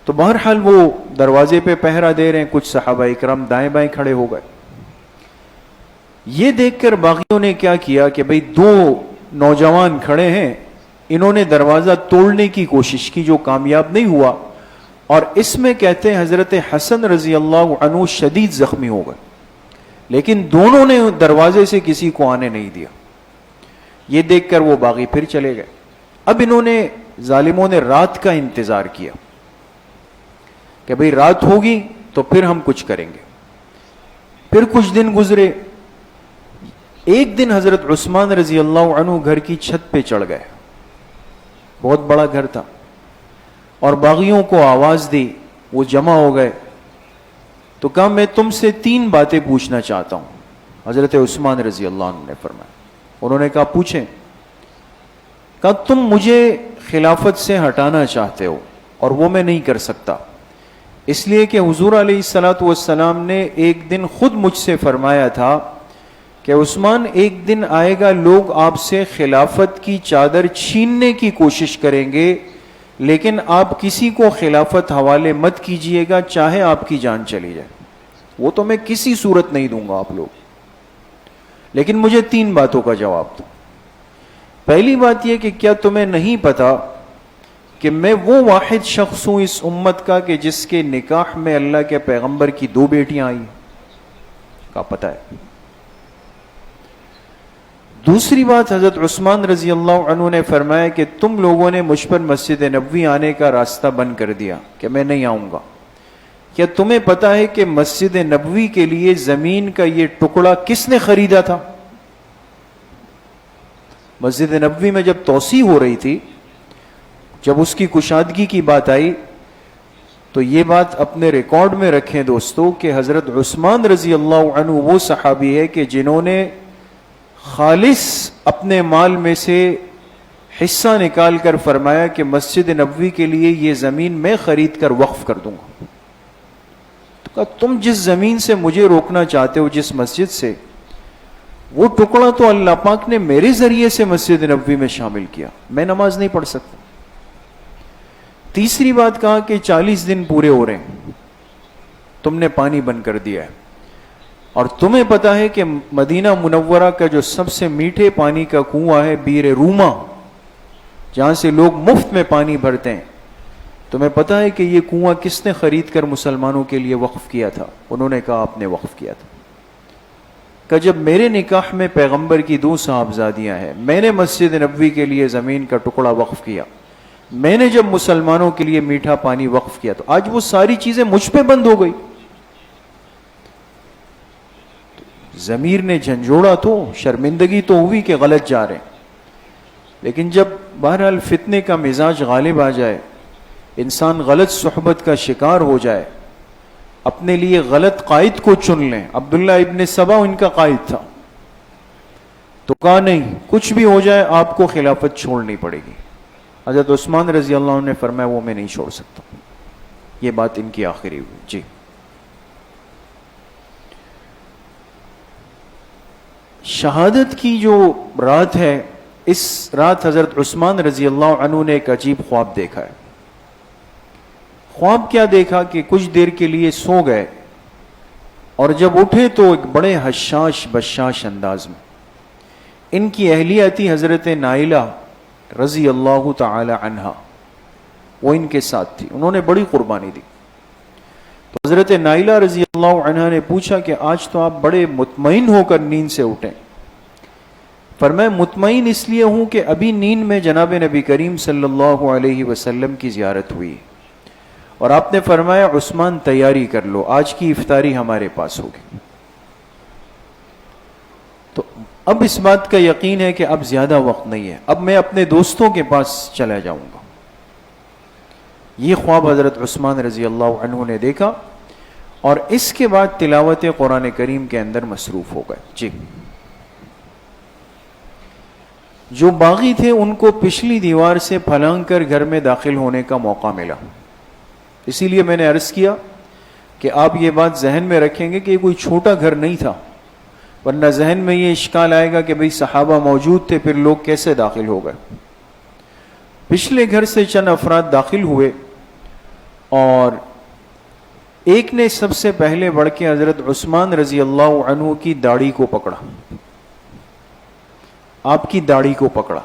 تو بہرحال وہ دروازے پہ پہرا دے رہے ہیں, کچھ صحابہ اکرام دائیں بائیں کھڑے ہو گئے. یہ دیکھ کر باغیوں نے کیا کیا کہ بھئی 2 نوجوان کھڑے ہیں, انہوں نے دروازہ توڑنے کی کوشش کی جو کامیاب نہیں ہوا, اور اس میں کہتے ہیں حضرت حسن رضی اللہ عنہ شدید زخمی ہو گئے, لیکن دونوں نے دروازے سے کسی کو آنے نہیں دیا. یہ دیکھ کر وہ باغی پھر چلے گئے. اب انہوں نے ظالموں نے رات کا انتظار کیا کہ بھئی رات ہوگی تو پھر ہم کچھ کریں گے. پھر کچھ دن گزرے. ایک دن حضرت عثمان رضی اللہ عنہ گھر کی چھت پہ چڑھ گئے, بہت بڑا گھر تھا, اور باغیوں کو آواز دی, وہ جمع ہو گئے. تو کہا میں تم سے 3 باتیں پوچھنا چاہتا ہوں. حضرت عثمان رضی اللہ عنہ نے فرمایا, انہوں نے کہا پوچھیں. کہا تم مجھے خلافت سے ہٹانا چاہتے ہو اور وہ میں نہیں کر سکتا, اس لیے کہ حضور علیہ الصلوۃ والسلام نے ایک دن خود مجھ سے فرمایا تھا کہ عثمان ایک دن آئے گا لوگ آپ سے خلافت کی چادر چھیننے کی کوشش کریں گے, لیکن آپ کسی کو خلافت حوالے مت کیجئے گا چاہے آپ کی جان چلی جائے, وہ تو میں کسی صورت نہیں دوں گا آپ لوگ, لیکن مجھے 3 باتوں کا جواب دو. پہلی بات یہ کہ کیا تمہیں نہیں پتا کہ میں وہ واحد شخص ہوں اس امت کا کہ جس کے نکاح میں اللہ کے پیغمبر کی 2 بیٹیاں آئی؟ کا پتہ ہے. دوسری بات حضرت عثمان رضی اللہ عنہ نے فرمایا کہ تم لوگوں نے مجھ پر مسجد نبوی آنے کا راستہ بند کر دیا کہ میں نہیں آؤں گا. کیا تمہیں پتا ہے کہ مسجد نبوی کے لیے زمین کا یہ ٹکڑا کس نے خریدا تھا؟ مسجد نبوی میں جب توسیع ہو رہی تھی جب اس کی کشادگی کی بات آئی تو یہ بات اپنے ریکارڈ میں رکھیں دوستو کہ حضرت عثمان رضی اللہ عنہ وہ صحابی ہے کہ جنہوں نے خالص اپنے مال میں سے حصہ نکال کر فرمایا کہ مسجد نبوی کے لیے یہ زمین میں خرید کر وقف کر دوں گا. تو کہا تم جس زمین سے مجھے روکنا چاہتے ہو، جس مسجد سے، وہ ٹکڑا تو اللہ پاک نے میرے ذریعے سے مسجد نبوی میں شامل کیا، میں نماز نہیں پڑھ سکتا. تیسری بات کہا کہ 40 دن پورے ہو رہے ہیں، تم نے پانی بند کر دیا ہے، اور تمہیں پتا ہے کہ مدینہ منورہ کا جو سب سے میٹھے پانی کا کنواں ہے بیر روما، جہاں سے لوگ مفت میں پانی بھرتے ہیں، تمہیں پتا ہے کہ یہ کنواں کس نے خرید کر مسلمانوں کے لیے وقف کیا تھا؟ انہوں نے کہا آپ نے وقف کیا تھا. کہ جب میرے نکاح میں پیغمبر کی 2 صاحبزادیاں ہیں، میں نے مسجد نبوی کے لیے زمین کا ٹکڑا وقف کیا، میں نے جب مسلمانوں کے لیے میٹھا پانی وقف کیا، تو آج وہ ساری چیزیں مجھ پہ بند ہو گئی. ضمیر نے جھنجھوڑا تو، شرمندگی تو ہوئی کہ غلط جا رہے ہیں، لیکن جب بہرحال فتنے کا مزاج غالب آ جائے، انسان غلط صحبت کا شکار ہو جائے، اپنے لیے غلط قائد کو چن لیں. عبداللہ ابن سبا ان کا قائد تھا، تو کہا نہیں، کچھ بھی ہو جائے آپ کو خلافت چھوڑنی پڑے گی. حضرت عثمان رضی اللہ عنہ نے فرمایا وہ میں نہیں چھوڑ سکتا. یہ بات ان کی آخری ہوئی. جی شہادت کی جو رات ہے، اس رات حضرت عثمان رضی اللہ عنہ نے ایک عجیب خواب دیکھا ہے. خواب کیا دیکھا کہ کچھ دیر کے لیے سو گئے، اور جب اٹھے تو ایک بڑے حشاش بشاش انداز میں ان کی اہلیہ تھی حضرت نائلہ رضی اللہ تعالی عنہا، وہ ان کے ساتھ تھی، انہوں نے بڑی قربانی دی. تو حضرت نائلہ رضی اللہ عنہا نے پوچھا کہ آج تو آپ بڑے مطمئن ہو کر نیند سے اٹھیں. فرمایا مطمئن اس لیے ہوں کہ ابھی نیند میں جناب نبی کریم صلی اللہ علیہ وسلم کی زیارت ہوئی، اور آپ نے فرمایا عثمان تیاری کر لو، آج کی افطاری ہمارے پاس ہوگی. تو اب اس بات کا یقین ہے کہ اب زیادہ وقت نہیں ہے، اب میں اپنے دوستوں کے پاس چلا جاؤں گا. یہ خواب حضرت عثمان رضی اللہ عنہ نے دیکھا، اور اس کے بعد تلاوت قرآن کریم کے اندر مصروف ہو گئے. جی جو باغی تھے ان کو پچھلی دیوار سے پھلانگ کر گھر میں داخل ہونے کا موقع ملا. اسی لیے میں نے عرض کیا کہ آپ یہ بات ذہن میں رکھیں گے کہ یہ کوئی چھوٹا گھر نہیں تھا، ورنہ ذہن میں یہ اشکال آئے گا کہ بھئی صحابہ موجود تھے، پھر لوگ کیسے داخل ہو گئے. پچھلے گھر سے چند افراد داخل ہوئے، اور ایک نے سب سے پہلے بڑھ کے حضرت عثمان رضی اللہ عنہ کی داڑھی کو پکڑا، آپ کی داڑھی کو پکڑا.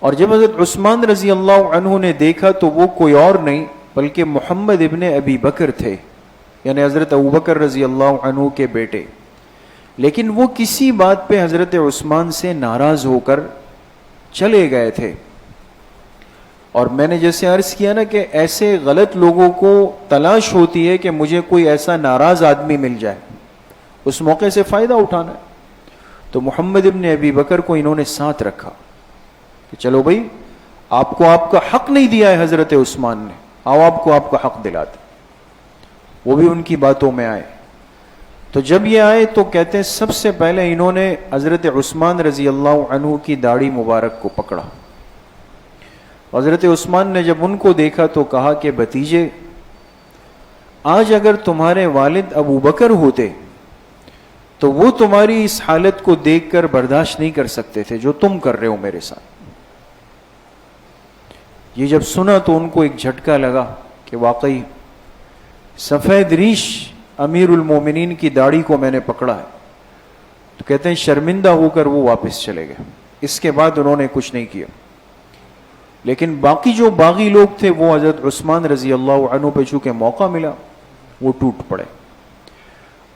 اور جب حضرت عثمان رضی اللہ عنہ نے دیکھا تو وہ کوئی اور نہیں بلکہ محمد ابن ابی بکر تھے، یعنی حضرت ابوبکر رضی اللہ عنہ کے بیٹے. لیکن وہ کسی بات پہ حضرت عثمان سے ناراض ہو کر چلے گئے تھے. اور میں نے جیسے عرض کیا نا کہ ایسے غلط لوگوں کو تلاش ہوتی ہے کہ مجھے کوئی ایسا ناراض آدمی مل جائے، اس موقع سے فائدہ اٹھانا ہے. تو محمد ابن ابی بکر کو انہوں نے ساتھ رکھا کہ چلو بھائی آپ کو آپ کا حق نہیں دیا ہے حضرت عثمان نے، آؤ آپ کو آپ کا حق دلاتے. وہ بھی ان کی باتوں میں آئے. تو جب یہ آئے تو کہتے ہیں سب سے پہلے انہوں نے حضرت عثمان رضی اللہ عنہ کی داڑھی مبارک کو پکڑا. حضرت عثمان نے جب ان کو دیکھا تو کہا کہ بھتیجے، آج اگر تمہارے والد ابو بکر ہوتے تو وہ تمہاری اس حالت کو دیکھ کر برداشت نہیں کر سکتے تھے جو تم کر رہے ہو میرے ساتھ. یہ جب سنا تو ان کو ایک جھٹکا لگا کہ واقعی سفید ریش امیر المومنین کی داڑھی کو میں نے پکڑا ہے. تو کہتے ہیں شرمندہ ہو کر وہ واپس چلے گئے. اس کے بعد انہوں نے کچھ نہیں کیا. لیکن باقی جو باغی لوگ تھے وہ حضرت عثمان رضی اللہ عنہ پہ چونکہ موقع ملا وہ ٹوٹ پڑے.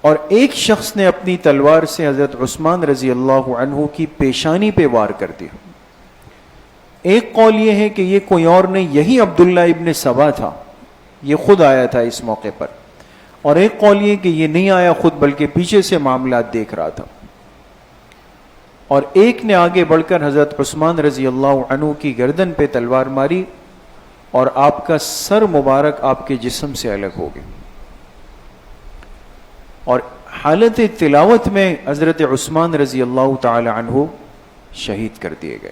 اور ایک شخص نے اپنی تلوار سے حضرت عثمان رضی اللہ عنہ کی پیشانی پہ وار کر دیا. ایک قول یہ ہے کہ یہ کوئی اور نہیں، یہی عبداللہ ابن سبا تھا، یہ خود آیا تھا اس موقع پر. اور ایک قول یہ کہ یہ نہیں آیا خود بلکہ پیچھے سے معاملات دیکھ رہا تھا. اور ایک نے آگے بڑھ کر حضرت عثمان رضی اللہ عنہ کی گردن پہ تلوار ماری اور آپ کا سر مبارک آپ کے جسم سے الگ ہو گیا، اور حالت تلاوت میں حضرت عثمان رضی اللہ تعالی عنہ شہید کر دیے گئے۔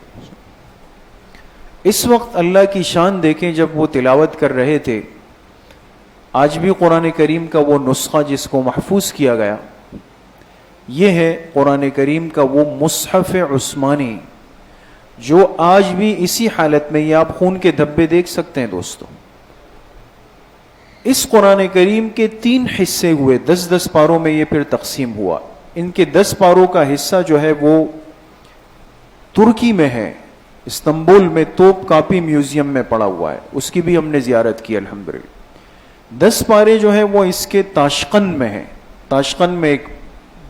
اس وقت اللہ کی شان دیکھیں، جب وہ تلاوت کر رہے تھے، آج بھی قرآن کریم کا وہ نسخہ جس کو محفوظ کیا گیا، یہ ہے قرآن کریم کا وہ مصحف عثمانی جو آج بھی اسی حالت میں، یہ آپ خون کے دھبے دیکھ سکتے ہیں دوستو۔ اس قرآن کریم کے 3 حصے ہوئے، 10 پاروں میں یہ پھر تقسیم ہوا۔ ان کے 10 پاروں کا حصہ جو ہے وہ ترکی میں ہے، استنبول میں توپ کاپی میوزیم میں پڑا ہوا ہے، اس کی بھی ہم نے زیارت کی الحمدللہ۔ 10 پارے جو ہیں وہ اس کے تاشقند میں ہیں، تاشقند میں ایک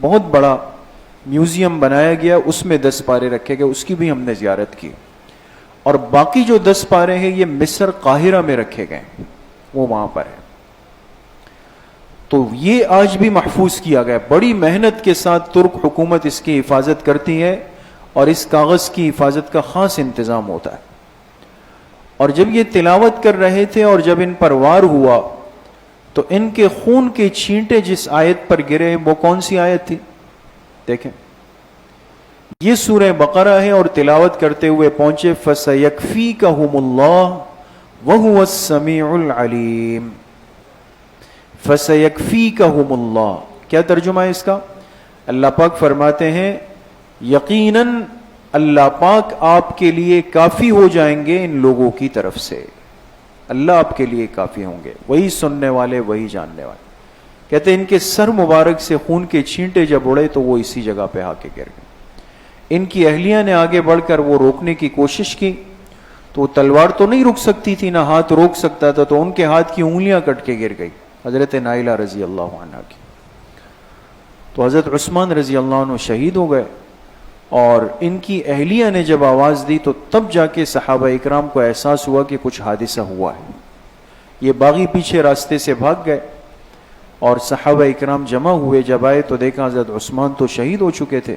بہت بڑا میوزیم بنایا گیا، اس میں 10 پارے رکھے گئے، اس کی بھی ہم نے زیارت کی۔ اور باقی جو 10 پارے ہیں یہ مصر قاہرہ میں رکھے گئے، وہ وہاں پر ہے۔ تو یہ آج بھی محفوظ کیا گیا، بڑی محنت کے ساتھ ترک حکومت اس کی حفاظت کرتی ہے، اور اس کاغذ کی حفاظت کا خاص انتظام ہوتا ہے۔ اور جب یہ تلاوت کر رہے تھے اور جب ان پر وار ہوا تو ان کے خون کے چھینٹے جس آیت پر گرے، وہ کون سی آیت تھی؟ دیکھیں، یہ سورہ بقرہ ہے، اور تلاوت کرتے ہوئے پہنچے فَسَيَكْفِيكَهُمُ اللَّهُ وَهُوَ السَّمِيعُ الْعَلِيمُ۔ فَسَيَكْفِيكَهُمُ اللَّهُ، کیا ترجمہ ہے اس کا؟ اللہ پاک فرماتے ہیں یقیناً اللہ پاک آپ کے لیے کافی ہو جائیں گے ان لوگوں کی طرف سے، اللہ آپ کے لیے کافی ہوں گے، وہی سننے والے وہی جاننے والے۔ کہتے ہیں ان کے سر مبارک سے خون کے چھینٹے جب اڑے تو وہ اسی جگہ پہ آ کے گر گئے۔ ان کی اہلیہ نے آگے بڑھ کر وہ روکنے کی کوشش کی، تو وہ تلوار تو نہیں رک سکتی تھی، نہ ہاتھ روک سکتا تھا، تو ان کے ہاتھ کی انگلیاں کٹ کے گر گئی، حضرت نائلہ رضی اللہ عنہ کی۔ تو حضرت عثمان رضی اللہ عنہ شہید ہو گئے، اور ان کی اہلیہ نے جب آواز دی تو تب جا کے صحابہ اکرام کو احساس ہوا کہ کچھ حادثہ ہوا ہے۔ یہ باغی پیچھے راستے سے بھاگ گئے، اور صحابہ اکرام جمع ہوئے، جب آئے تو دیکھا حضرت عثمان تو شہید ہو چکے تھے،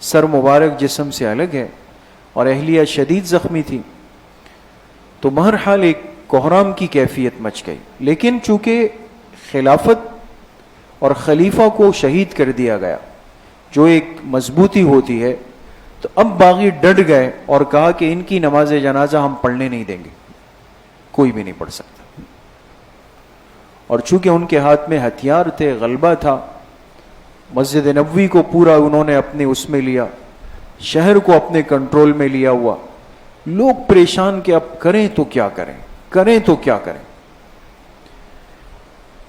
سر مبارک جسم سے الگ ہے، اور اہلیہ شدید زخمی تھی۔ تو بہرحال ایک کوہرام کی کیفیت مچ گئی، لیکن چونکہ خلافت اور خلیفہ کو شہید کر دیا گیا، جو ایک مضبوطی ہوتی ہے، تو اب باغی ڈٹ گئے اور کہا کہ ان کی نماز جنازہ ہم پڑھنے نہیں دیں گے، کوئی بھی نہیں پڑھ سکتا۔ اور چونکہ ان کے ہاتھ میں ہتھیار تھے، غلبہ تھا، مسجد نبوی کو پورا انہوں نے اپنے اس میں لیا، شہر کو اپنے کنٹرول میں لیا ہوا، لوگ پریشان کہ اب کریں تو کیا کریں، کریں تو کیا کریں۔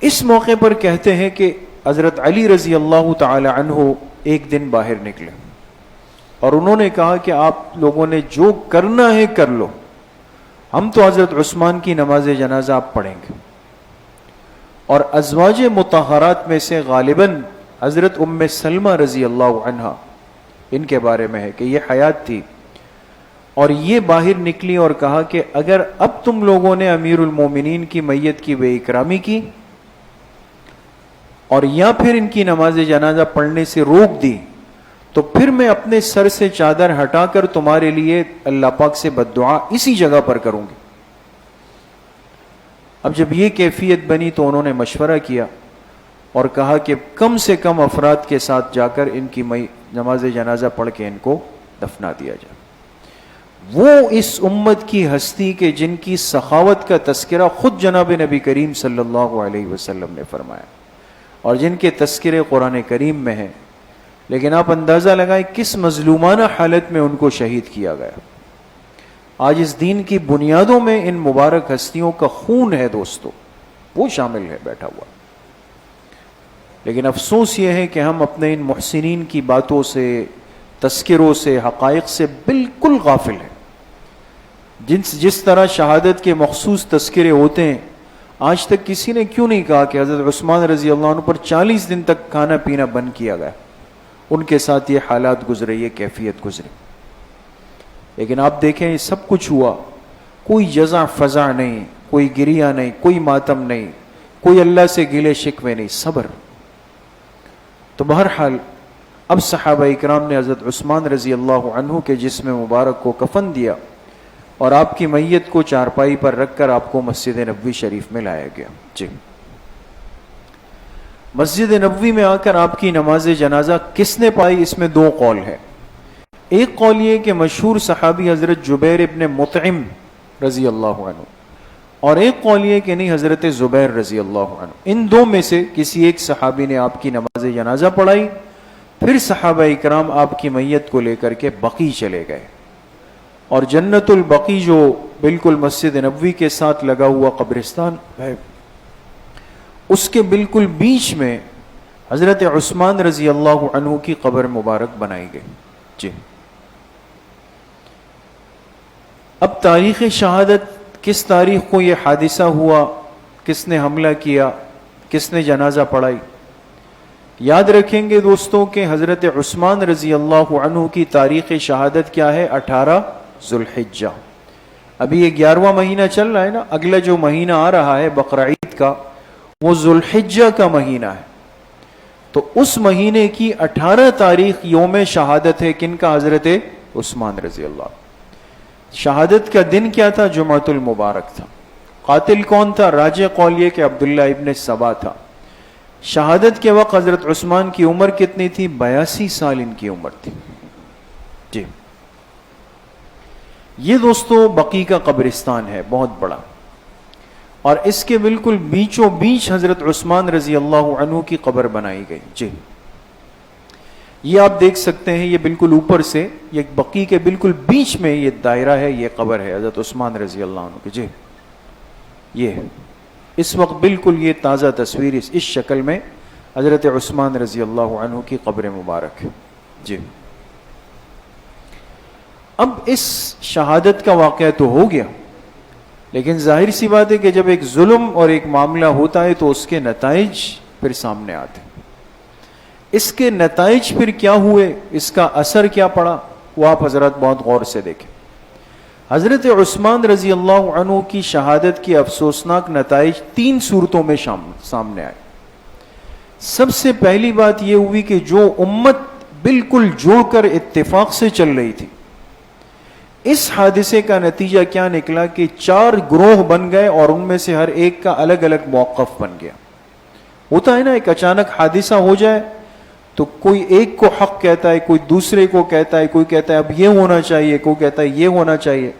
اس موقع پر کہتے ہیں کہ حضرت علی رضی اللہ تعالی عنہ ایک دن باہر نکلے، اور انہوں نے کہا کہ آپ لوگوں نے جو کرنا ہے کر لو، ہم تو حضرت عثمان کی نماز جنازہ آپ پڑھیں گے۔ اور ازواج مطہرات میں سے غالباً حضرت ام سلمہ رضی اللہ عنہا، ان کے بارے میں ہے کہ یہ حیات تھی، اور یہ باہر نکلی اور کہا کہ اگر اب تم لوگوں نے امیر المومنین کی میت کی بے اکرامی کی اور یا پھر ان کی نماز جنازہ پڑھنے سے روک دی، تو پھر میں اپنے سر سے چادر ہٹا کر تمہارے لیے اللہ پاک سے بددعا اسی جگہ پر کروں گی۔ اب جب یہ کیفیت بنی تو انہوں نے مشورہ کیا اور کہا کہ کم سے کم افراد کے ساتھ جا کر ان کی نماز جنازہ پڑھ کے ان کو دفنا دیا جائے۔ وہ اس امت کی ہستی کے جن کی سخاوت کا تذکرہ خود جناب نبی کریم صلی اللہ علیہ وسلم نے فرمایا، اور جن کے تذکرے قرآن کریم میں ہیں، لیکن آپ اندازہ لگائیں کس مظلومانہ حالت میں ان کو شہید کیا گیا۔ آج اس دین کی بنیادوں میں ان مبارک ہستیوں کا خون ہے دوستو، وہ شامل ہے بیٹھا ہوا۔ لیکن افسوس یہ ہے کہ ہم اپنے ان محسنین کی باتوں سے، تذکروں سے، حقائق سے بالکل غافل ہیں۔ جس طرح شہادت کے مخصوص تذکرے ہوتے ہیں، آج تک کسی نے کیوں نہیں کہا کہ حضرت عثمان رضی اللہ عنہ پر 40 دن تک کھانا پینا بند کیا گیا، ان کے ساتھ یہ حالات گزرے، یہ کیفیت گزری۔ لیکن آپ دیکھیں یہ سب کچھ ہوا، کوئی جزع فضع نہیں، کوئی گریہ نہیں، کوئی ماتم نہیں، کوئی اللہ سے گلے شکوے نہیں، صبر۔ تو بہرحال اب صحابہ اکرام نے حضرت عثمان رضی اللہ عنہ کے جسم مبارک کو کفن دیا اور آپ کی میت کو چارپائی پر رکھ کر آپ کو مسجد نبوی شریف میں لایا گیا. جی، مسجد نبوی میں آ کر آپ کی نماز جنازہ کس نے پڑھائی؟ اس میں دو قول ہے. ایک قول یہ کہ مشہور صحابی حضرت جبیر ابن مطعم رضی اللہ عنہ، اور ایک قول یہ کہ نہیں، حضرت زبیر رضی اللہ عنہ. ان دو میں سے کسی ایک صحابی نے آپ کی نماز جنازہ پڑھائی. پھر صحابہ اکرام آپ کی میت کو لے کر کے بقیع چلے گئے، اور جنت البقیع جو بالکل مسجد نبوی کے ساتھ لگا ہوا قبرستان ہے، اس کے بالکل بیچ میں حضرت عثمان رضی اللہ عنہ کی قبر مبارک بنائی گئی. جی، اب تاریخ شہادت، کس تاریخ کو یہ حادثہ ہوا، کس نے حملہ کیا، کس نے جنازہ پڑھائی؟ یاد رکھیں گے دوستوں کہ حضرت عثمان رضی اللہ عنہ کی تاریخ شہادت کیا ہے؟ 18 ذوالحجہ. ابھی یہ 11واں مہینہ چل رہا ہے نا، اگلا جو مہینہ آ رہا ہے بقرعید کا، وہ ذوالحجہ کا مہینہ ہے. تو اس مہینے کی 18 تاریخ یوم شہادت ہے. کن کا؟ حضرت عثمان رضی اللہ. شہادت کا دن کیا تھا؟ جمعۃ المبارک تھا. قاتل کون تھا؟ راجح قول یہ کہ عبداللہ ابن سبا تھا. شہادت کے وقت حضرت عثمان کی عمر کتنی تھی؟ 82 سال ان کی عمر تھی. جی، یہ دوستو بقیع کا قبرستان ہے، بہت بڑا، اور اس کے بالکل بیچوں بیچ حضرت عثمان رضی اللہ عنہ کی قبر بنائی گئی. جی، یہ آپ دیکھ سکتے ہیں، یہ بالکل اوپر سے، یہ بقیع کے بالکل بیچ میں یہ دائرہ ہے، یہ قبر ہے حضرت عثمان رضی اللہ عنہ کی. جی، یہ اس وقت بالکل یہ تازہ تصویر اس شکل میں حضرت عثمان رضی اللہ عنہ کی قبر مبارک ہے. جی، اب اس شہادت کا واقعہ تو ہو گیا، لیکن ظاہر سی بات ہے کہ جب ایک ظلم اور ایک معاملہ ہوتا ہے تو اس کے نتائج پھر سامنے آتے ہیں. اس کے نتائج پھر کیا ہوئے، اس کا اثر کیا پڑا، وہ آپ حضرات بہت غور سے دیکھیں. حضرت عثمان رضی اللہ عنہ کی شہادت کی افسوسناک نتائج 3 صورتوں میں سامنے آئے. سب سے پہلی بات یہ ہوئی کہ جو امت بالکل جوڑ کر اتفاق سے چل رہی تھی، اس حادثے کا نتیجہ کیا نکلا کہ 4 گروہ بن گئے، اور ان میں سے ہر ایک کا الگ الگ موقف بن گیا. ہوتا ہے نا، ایک اچانک حادثہ ہو جائے تو کوئی ایک کو حق کہتا ہے، کوئی دوسرے کو کہتا ہے، کوئی کہتا ہے اب یہ ہونا چاہیے، کوئی کہتا ہے یہ ہونا چاہیے.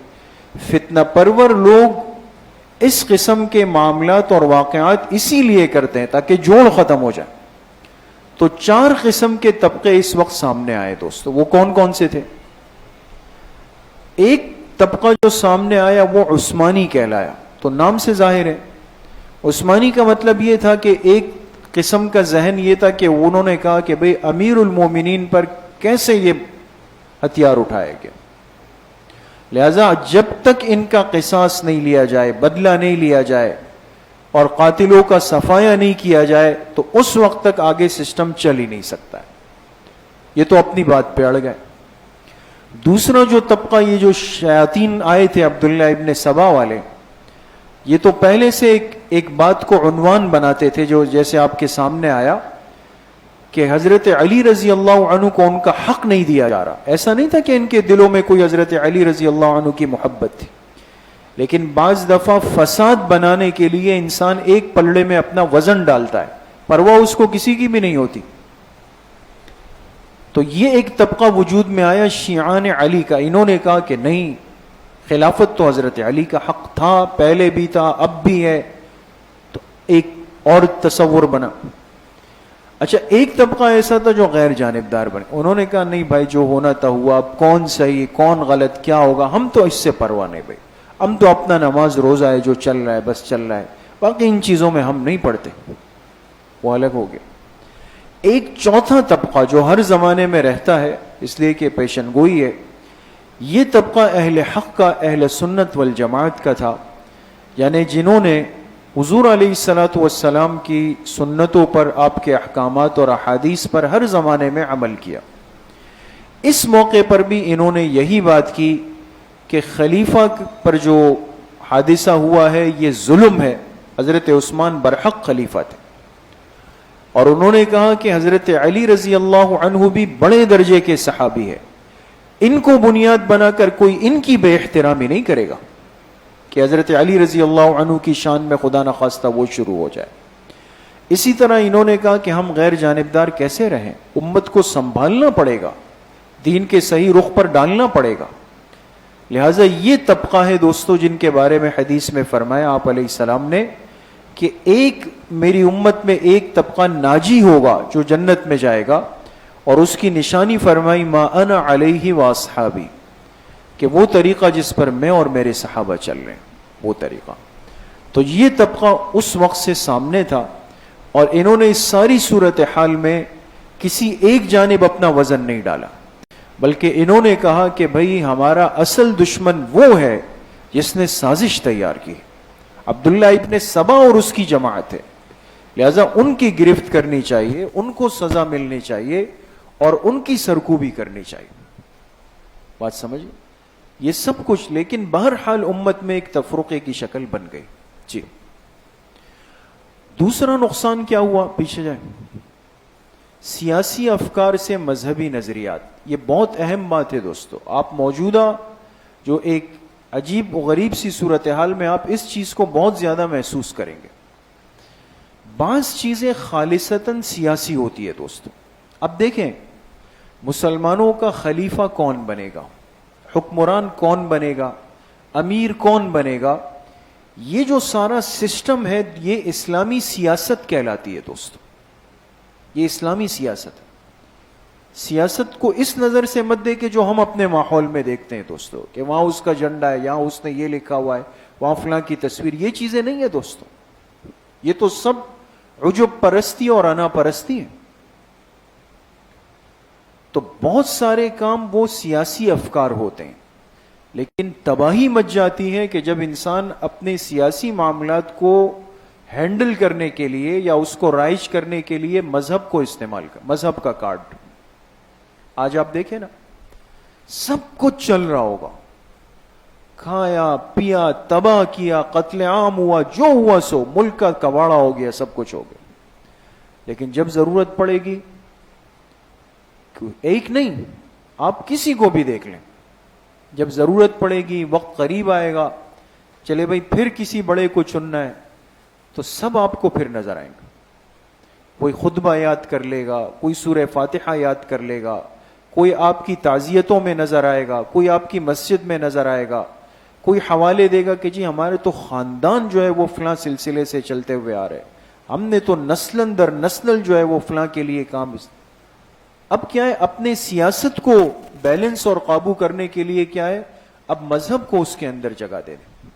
فتنہ پرور لوگ اس قسم کے معاملات اور واقعات اسی لیے کرتے ہیں تاکہ جوڑ ختم ہو جائے. تو 4 قسم کے طبقے اس وقت سامنے آئے دوستو. وہ کون کون سے تھے؟ ایک طبقہ جو سامنے آیا وہ عثمانی کہلایا. تو نام سے ظاہر ہے، عثمانی کا مطلب یہ تھا کہ ایک قسم کا ذہن یہ تھا کہ انہوں نے کہا کہ بھئی امیر المومنین پر کیسے یہ ہتھیار اٹھائے گئے، لہذا جب تک ان کا قصاص نہیں لیا جائے، بدلہ نہیں لیا جائے اور قاتلوں کا صفایا نہیں کیا جائے تو اس وقت تک آگے سسٹم چل ہی نہیں سکتا ہے. یہ تو اپنی بات پہ اڑ گئے. دوسرا جو طبقہ، یہ جو شیاطین آئے تھے عبداللہ ابن سبا والے، یہ تو پہلے سے ایک بات کو عنوان بناتے تھے، جو جیسے آپ کے سامنے آیا کہ حضرت علی رضی اللہ عنہ کو ان کا حق نہیں دیا جا رہا. ایسا نہیں تھا کہ ان کے دلوں میں کوئی حضرت علی رضی اللہ عنہ کی محبت تھی، لیکن بعض دفعہ فساد بنانے کے لیے انسان ایک پلڑے میں اپنا وزن ڈالتا ہے، پرواہ اس کو کسی کی بھی نہیں ہوتی. تو یہ ایک طبقہ وجود میں آیا شیعان علی کا. انہوں نے کہا کہ نہیں، خلافت تو حضرت علی کا حق تھا، پہلے بھی تھا، اب بھی ہے. تو ایک اور تصور بنا. اچھا، ایک طبقہ ایسا تھا جو غیر جانبدار بنے. انہوں نے کہا نہیں بھائی، جو ہونا تھا ہوا، اب کون صحیح کون غلط کیا ہوگا، ہم تو اس سے پرواہ نہیں بھائی، ہم تو اپنا نماز روزہ ہے جو چل رہا ہے بس چل رہا ہے، باقی ان چیزوں میں ہم نہیں پڑھتے. وہ الگ ہو گئے. ایک چوتھا طبقہ جو ہر زمانے میں رہتا ہے، اس لیے کہ پیشن گوئی ہے، یہ طبقہ اہل حق کا، اہل سنت والجماعت کا تھا، یعنی جنہوں نے حضور علیہ الصلوۃ والسلام کی سنتوں پر، آپ کے احکامات اور احادیث پر ہر زمانے میں عمل کیا. اس موقع پر بھی انہوں نے یہی بات کی کہ خلیفہ پر جو حادثہ ہوا ہے یہ ظلم ہے. حضرت عثمان برحق خلیفہ تھے. اور انہوں نے کہا کہ حضرت علی رضی اللہ عنہ بھی بڑے درجے کے صحابی ہے، ان کو بنیاد بنا کر کوئی ان کی بے احترامی نہیں کرے گا کہ حضرت علی رضی اللہ عنہ کی شان میں خدا نخواستہ وہ شروع ہو جائے۔ اسی طرح انہوں نے کہا کہ ہم غیر جانبدار کیسے رہیں، امت کو سنبھالنا پڑے گا، دین کے صحیح رخ پر ڈالنا پڑے گا۔ لہٰذا یہ طبقہ ہے دوستو جن کے بارے میں حدیث میں فرمایا آپ علیہ السلام نے کہ ایک میری امت میں ایک طبقہ ناجی ہوگا جو جنت میں جائے گا، اور اس کی نشانی فرمائی ما انا علیہ واصحابی، کہ وہ طریقہ جس پر میں اور میرے صحابہ چل رہے ہیں وہ طریقہ۔ تو یہ طبقہ اس وقت سے سامنے تھا، اور انہوں نے اس ساری صورتحال میں کسی ایک جانب اپنا وزن نہیں ڈالا، بلکہ انہوں نے کہا کہ بھئی ہمارا اصل دشمن وہ ہے جس نے سازش تیار کی، عبداللہ ابن سبا اور اس کی جماعت ہے، لہذا ان کی گرفت کرنی چاہیے، ان کو سزا ملنی چاہیے اور ان کی سرکوبی کرنی چاہیے۔ بات سمجھیں؟ یہ سب کچھ، لیکن بہرحال امت میں ایک تفرقے کی شکل بن گئی۔ جی دوسرا نقصان کیا ہوا؟ پیچھے جائیں۔ سیاسی افکار سے مذہبی نظریات، یہ بہت اہم بات ہے دوستو۔ آپ موجودہ جو ایک عجیب و غریب سی صورتحال میں آپ اس چیز کو بہت زیادہ محسوس کریں گے۔ بعض چیزیں خالصتاً سیاسی ہوتی ہے دوستو۔ اب دیکھیں مسلمانوں کا خلیفہ کون بنے گا، حکمران کون بنے گا، امیر کون بنے گا، یہ جو سارا سسٹم ہے یہ اسلامی سیاست کہلاتی ہے دوستو۔ یہ اسلامی سیاست ہے۔ سیاست کو اس نظر سے مت دے کہ جو ہم اپنے ماحول میں دیکھتے ہیں دوستو، کہ وہاں اس کا جھنڈا ہے، یہاں اس نے یہ لکھا ہوا ہے، وہاں فلاں کی تصویر، یہ چیزیں نہیں ہے دوستو۔ یہ تو سب عجب پرستی اور انا پرستی ہے۔ تو بہت سارے کام وہ سیاسی افکار ہوتے ہیں، لیکن تباہی مچ جاتی ہے کہ جب انسان اپنے سیاسی معاملات کو ہینڈل کرنے کے لیے یا اس کو رائج کرنے کے لیے مذہب کو استعمال کر، مذہب کا کارڈ۔ آج آپ دیکھیں نا، سب کچھ چل رہا ہوگا، کھایا پیا تباہ کیا، قتل عام ہوا، جو ہوا سو، ملک کا کباڑا ہو گیا، سب کچھ ہو گیا، لیکن جب ضرورت پڑے گی، ایک نہیں آپ کسی کو بھی دیکھ لیں، جب ضرورت پڑے گی، وقت قریب آئے گا، چلے بھائی پھر کسی بڑے کو چننا ہے، تو سب آپ کو پھر نظر آئیں گے۔ کوئی خطبہ یاد کر لے گا، کوئی سورہ فاتحہ یاد کر لے گا، کوئی آپ کی تعزیتوں میں نظر آئے گا، کوئی آپ کی مسجد میں نظر آئے گا، کوئی حوالے دے گا کہ جی ہمارے تو خاندان جو ہے وہ فلاں سلسلے سے چلتے ہوئے آ رہے، ہم نے تو نسل در نسل جو ہے وہ فلاں کے لیے کام۔ اب کیا ہے، اپنے سیاست کو بیلنس اور قابو کرنے کے لیے کیا ہے، اب مذہب کو اس کے اندر جگہ دے دیں،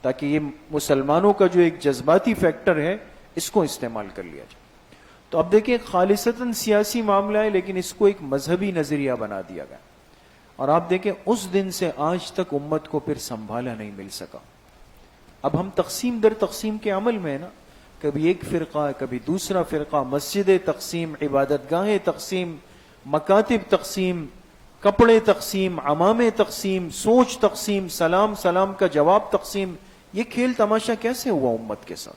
تاکہ یہ مسلمانوں کا جو ایک جذباتی فیکٹر ہے اس کو استعمال کر لیا جائے۔ تو اب دیکھیں خالصتاً سیاسی معاملہ ہے، لیکن اس کو ایک مذہبی نظریہ بنا دیا گیا، اور آپ دیکھیں اس دن سے آج تک امت کو پھر سنبھالا نہیں مل سکا۔ اب ہم تقسیم در تقسیم کے عمل میں ہے نا، کبھی ایک فرقہ، کبھی دوسرا فرقہ، مسجدیں تقسیم، عبادت گاہیں تقسیم، مکاتب تقسیم، کپڑے تقسیم، عمامے تقسیم، سوچ تقسیم، سلام سلام کا جواب تقسیم۔ یہ کھیل تماشا کیسے ہوا امت کے ساتھ؟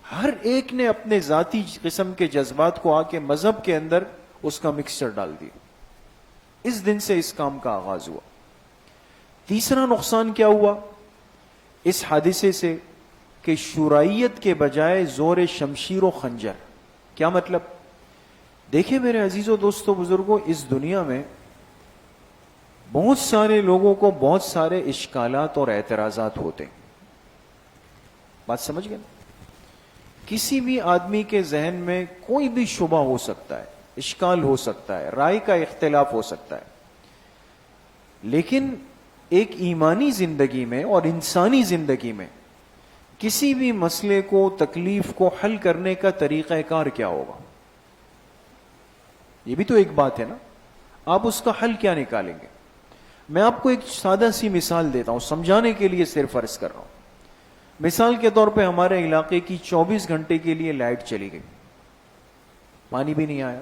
ہر ایک نے اپنے ذاتی قسم کے جذبات کو آ کے مذہب کے اندر اس کا مکسچر ڈال دیا۔ اس دن سے اس کام کا آغاز ہوا۔ تیسرا نقصان کیا ہوا اس حادثے سے، کہ شورائیت کے بجائے زور شمشیر و خنجر۔ کیا مطلب؟ دیکھیں میرے عزیزو دوستو بزرگوں، اس دنیا میں بہت سارے لوگوں کو بہت سارے اشکالات اور اعتراضات ہوتے ہیں۔ بات سمجھ گئے نا؟ کسی بھی آدمی کے ذہن میں کوئی بھی شبہ ہو سکتا ہے، اشکال ہو سکتا ہے، رائے کا اختلاف ہو سکتا ہے، لیکن ایک ایمانی زندگی میں اور انسانی زندگی میں کسی بھی مسئلے کو، تکلیف کو حل کرنے کا طریقہ کار کیا ہوگا؟ یہ بھی تو ایک بات ہے نا، آپ اس کا حل کیا نکالیں گے؟ میں آپ کو ایک سادہ سی مثال دیتا ہوں، سمجھانے کے لیے صرف عرض کر رہا ہوں۔ مثال کے طور پہ ہمارے علاقے کی 24 گھنٹے کے لیے لائٹ چلی گئی، پانی بھی نہیں آیا،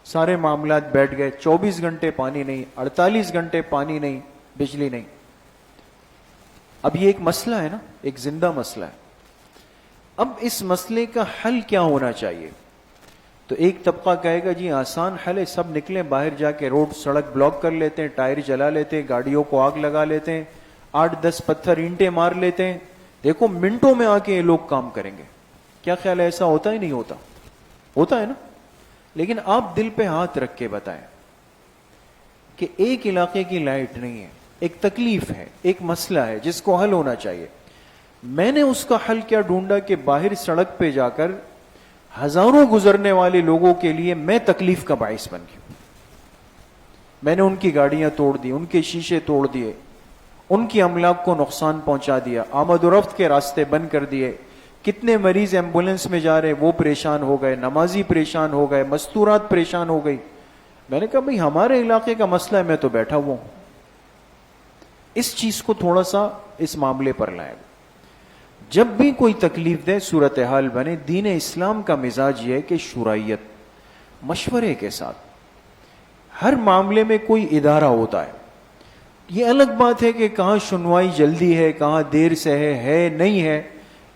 سارے معاملات بیٹھ گئے، 24 گھنٹے پانی نہیں، 48 گھنٹے پانی نہیں، بجلی نہیں۔ اب یہ ایک مسئلہ ہے نا، ایک زندہ مسئلہ ہے۔ اب اس مسئلے کا حل کیا ہونا چاہیے؟ تو ایک طبقہ کہے گا جی آسان حل ہے، سب نکلیں باہر جا کے روڈ سڑک بلاک کر لیتے ہیں، ٹائر جلا لیتے ہیں، گاڑیوں کو آگ لگا لیتے ہیں، 8-10 پتھر اینٹیں مار لیتے ہیں، دیکھو منٹوں میں آ کے یہ لوگ کام کریں گے۔ کیا خیال ہے ایسا ہوتا ہی نہیں ہوتا؟ ہوتا ہے نا؟ لیکن آپ دل پہ ہاتھ رکھ کے بتائیں کہ ایک علاقے کی لائٹ نہیں ہے، ایک تکلیف ہے، ایک مسئلہ ہے جس کو حل ہونا چاہیے۔ میں نے اس کا حل کیا ڈھونڈا کہ باہر سڑک پہ جا کر ہزاروں گزرنے والے لوگوں کے لیے میں تکلیف کا باعث بن گیا۔ میں نے ان کی گاڑیاں توڑ دی، ان کے شیشے توڑ دیے، ان کی املاک کو نقصان پہنچا دیا، آمد و رفت کے راستے بند کر دیے۔ کتنے مریض ایمبولینس میں جا رہے وہ پریشان ہو گئے، نمازی پریشان ہو گئے، مستورات پریشان ہو گئی۔ میں نے کہا بھئی ہمارے علاقے کا مسئلہ ہے، میں تو بیٹھا ہوا ہوں۔ اس چیز کو تھوڑا سا اس معاملے پر لائیں۔ جب بھی کوئی تکلیف دہ صورتحال بنے، دین اسلام کا مزاج یہ ہے کہ شورائیت، مشورے کے ساتھ ہر معاملے میں کوئی ادارہ ہوتا ہے۔ یہ الگ بات ہے کہ کہاں سنوائی جلدی ہے، کہاں دیر سے ہے نہیں ہے،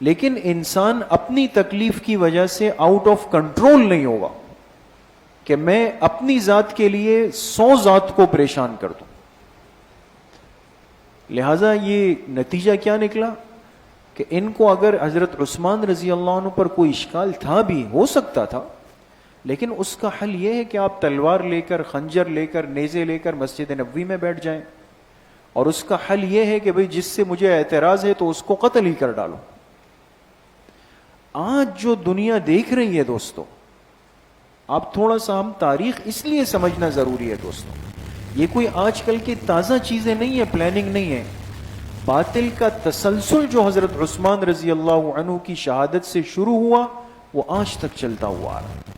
لیکن انسان اپنی تکلیف کی وجہ سے آؤٹ آف کنٹرول نہیں ہوگا کہ میں اپنی ذات کے لیے 100 ذات کو پریشان کر دوں۔ لہذا یہ نتیجہ کیا نکلا کہ ان کو اگر حضرت عثمان رضی اللہ عنہ پر کوئی اشکال تھا بھی، ہو سکتا تھا، لیکن اس کا حل یہ ہے کہ آپ تلوار لے کر، خنجر لے کر، نیزے لے کر مسجد نبوی میں بیٹھ جائیں، اور اس کا حل یہ ہے کہ بھئی جس سے مجھے اعتراض ہے تو اس کو قتل ہی کر ڈالو۔ آج جو دنیا دیکھ رہی ہے دوستو، آپ تھوڑا سا ہم تاریخ اس لیے سمجھنا ضروری ہے دوستو، یہ کوئی آج کل کی تازہ چیزیں نہیں ہے، پلاننگ نہیں ہے۔ باطل کا تسلسل جو حضرت عثمان رضی اللہ عنہ کی شہادت سے شروع ہوا وہ آج تک چلتا ہوا آ رہا ہے،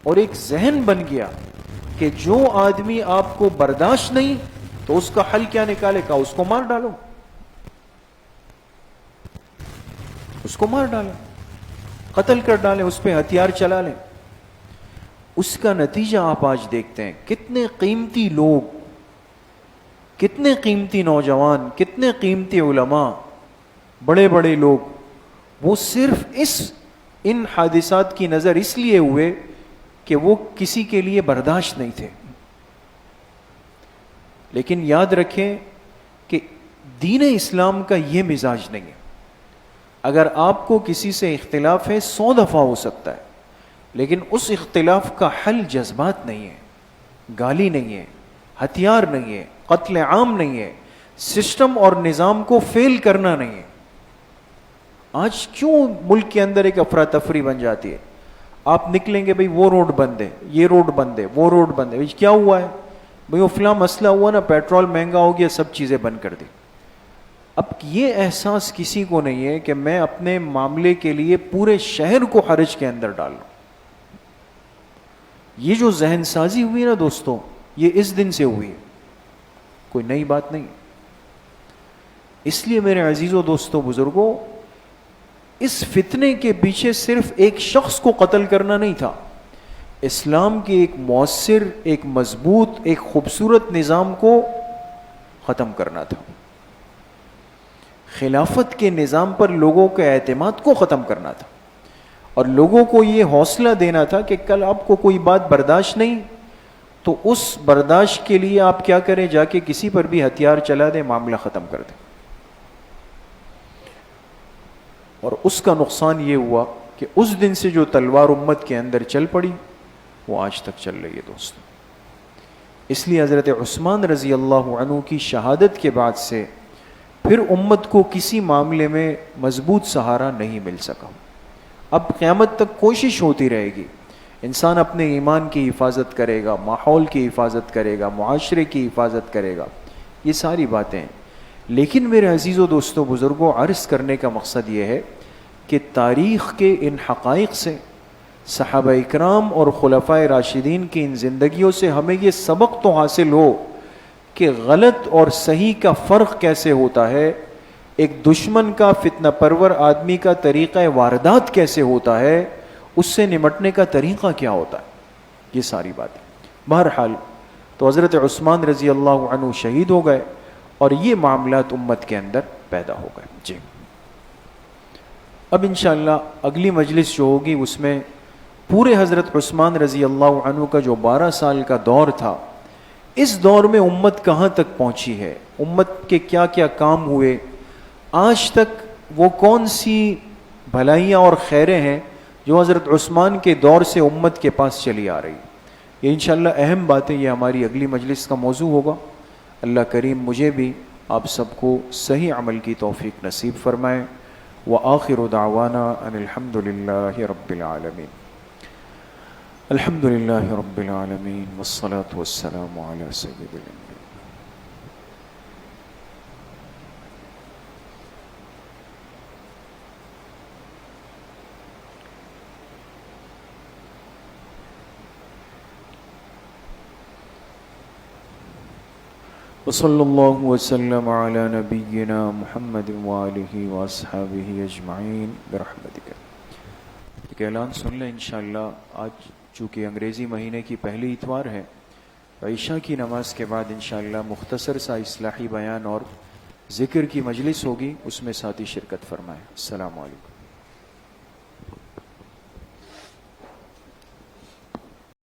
اور ایک ذہن بن گیا کہ جو آدمی آپ کو برداشت نہیں تو اس کا حل کیا نکالے گا؟ اس کو مار ڈالو، اس کو مار ڈالیں، قتل کر ڈالیں، اس پہ ہتھیار چلا لیں۔ اس کا نتیجہ آپ آج دیکھتے ہیں، کتنے قیمتی لوگ، کتنے قیمتی نوجوان، کتنے قیمتی علماء، بڑے بڑے لوگ، وہ صرف ان حادثات کی نظر اس لیے ہوئے کہ وہ کسی کے لیے برداشت نہیں تھے۔ لیکن یاد رکھیں کہ دین اسلام کا یہ مزاج نہیں ہے۔ اگر آپ کو کسی سے اختلاف ہے 100 دفعہ ہو سکتا ہے، لیکن اس اختلاف کا حل جذبات نہیں ہے، گالی نہیں ہے، ہتھیار نہیں ہے، قتل عام نہیں ہے، سسٹم اور نظام کو فیل کرنا نہیں ہے۔ آج کیوں ملک کے اندر ایک افراتفری بن جاتی ہے؟ آپ نکلیں گے بھئی وہ روڈ بند ہے، یہ روڈ بند ہے، وہ روڈ بند ہے، کیا ہوا ہے بھئی؟ وہ فلاں مسئلہ ہوا نا، پیٹرول مہنگا ہو گیا، سب چیزیں بند کر دی۔ اب یہ احساس کسی کو نہیں ہے کہ میں اپنے معاملے کے لیے پورے شہر کو حرج کے اندر ڈال لوں۔ یہ جو ذہن سازی ہوئی نا دوستوں، یہ اس دن سے ہوئی ہے، کوئی نئی بات نہیں۔ اس لیے میرے عزیزوں، دوستوں، بزرگوں، اس فتنے کے پیچھے صرف ایک شخص کو قتل کرنا نہیں تھا، اسلام کے ایک مؤثر، ایک مضبوط، ایک خوبصورت نظام کو ختم کرنا تھا، خلافت کے نظام پر لوگوں کے اعتماد کو ختم کرنا تھا، اور لوگوں کو یہ حوصلہ دینا تھا کہ کل آپ کو کوئی بات برداشت نہیں تو اس برداشت کے لیے آپ کیا کریں، جا کے کسی پر بھی ہتھیار چلا دیں، معاملہ ختم کر دیں۔ اور اس کا نقصان یہ ہوا کہ اس دن سے جو تلوار امت کے اندر چل پڑی وہ آج تک چل رہی ہے دوستوں۔ اس لیے حضرت عثمان رضی اللہ عنہ کی شہادت کے بعد سے پھر امت کو کسی معاملے میں مضبوط سہارا نہیں مل سکا۔ اب قیامت تک کوشش ہوتی رہے گی، انسان اپنے ایمان کی حفاظت کرے گا، ماحول کی حفاظت کرے گا، معاشرے کی حفاظت کرے گا، یہ ساری باتیں ہیں۔ لیکن میرے عزیزوں، دوستوں، بزرگوں، عرض کرنے کا مقصد یہ ہے کہ تاریخ کے ان حقائق سے، صحابہ اکرام اور خلفائے راشدین کی ان زندگیوں سے ہمیں یہ سبق تو حاصل ہو کہ غلط اور صحیح کا فرق کیسے ہوتا ہے، ایک دشمن کا، فتنہ پرور آدمی کا طریقہ واردات کیسے ہوتا ہے، اس سے نمٹنے کا طریقہ کیا ہوتا ہے، یہ ساری باتیں۔ بہرحال تو حضرت عثمان رضی اللہ عنہ شہید ہو گئے اور یہ معاملات امت کے اندر پیدا ہو گئے۔ جی اب انشاءاللہ اگلی مجلس جو ہوگی اس میں پورے حضرت عثمان رضی اللہ عنہ کا جو 12 سال کا دور تھا، اس دور میں امت کہاں تک پہنچی ہے، امت کے کیا کیا کام ہوئے، آج تک وہ کون سی بھلائیاں اور خیریں ہیں جو حضرت عثمان کے دور سے امت کے پاس چلی آ رہی. یہ انشاءاللہ اہم باتیں، یہ ہماری اگلی مجلس کا موضوع ہوگا. اللہ کریم مجھے بھی آپ سب کو صحیح عمل کی توفیق نصیب فرمائے. وآخر دعوانا ان الحمد للہ رب العالمین. الحمد للہ رب العالمین والصلاة والسلام علی سید الانبیاء. وصلی اللہ وسلم علی نبینا محمد وآلہ واصحابہ اجمعین برحمتک. ایک اعلان سن لیں انشاءاللہ. آج چونکہ انگریزی مہینے کی پہلی اتوار ہے، عشاء کی نماز کے بعد انشاءاللہ مختصر سا اصلاحی بیان اور ذکر کی مجلس ہوگی، اس میں ساتھی شرکت فرمائیں. السلام علیکم.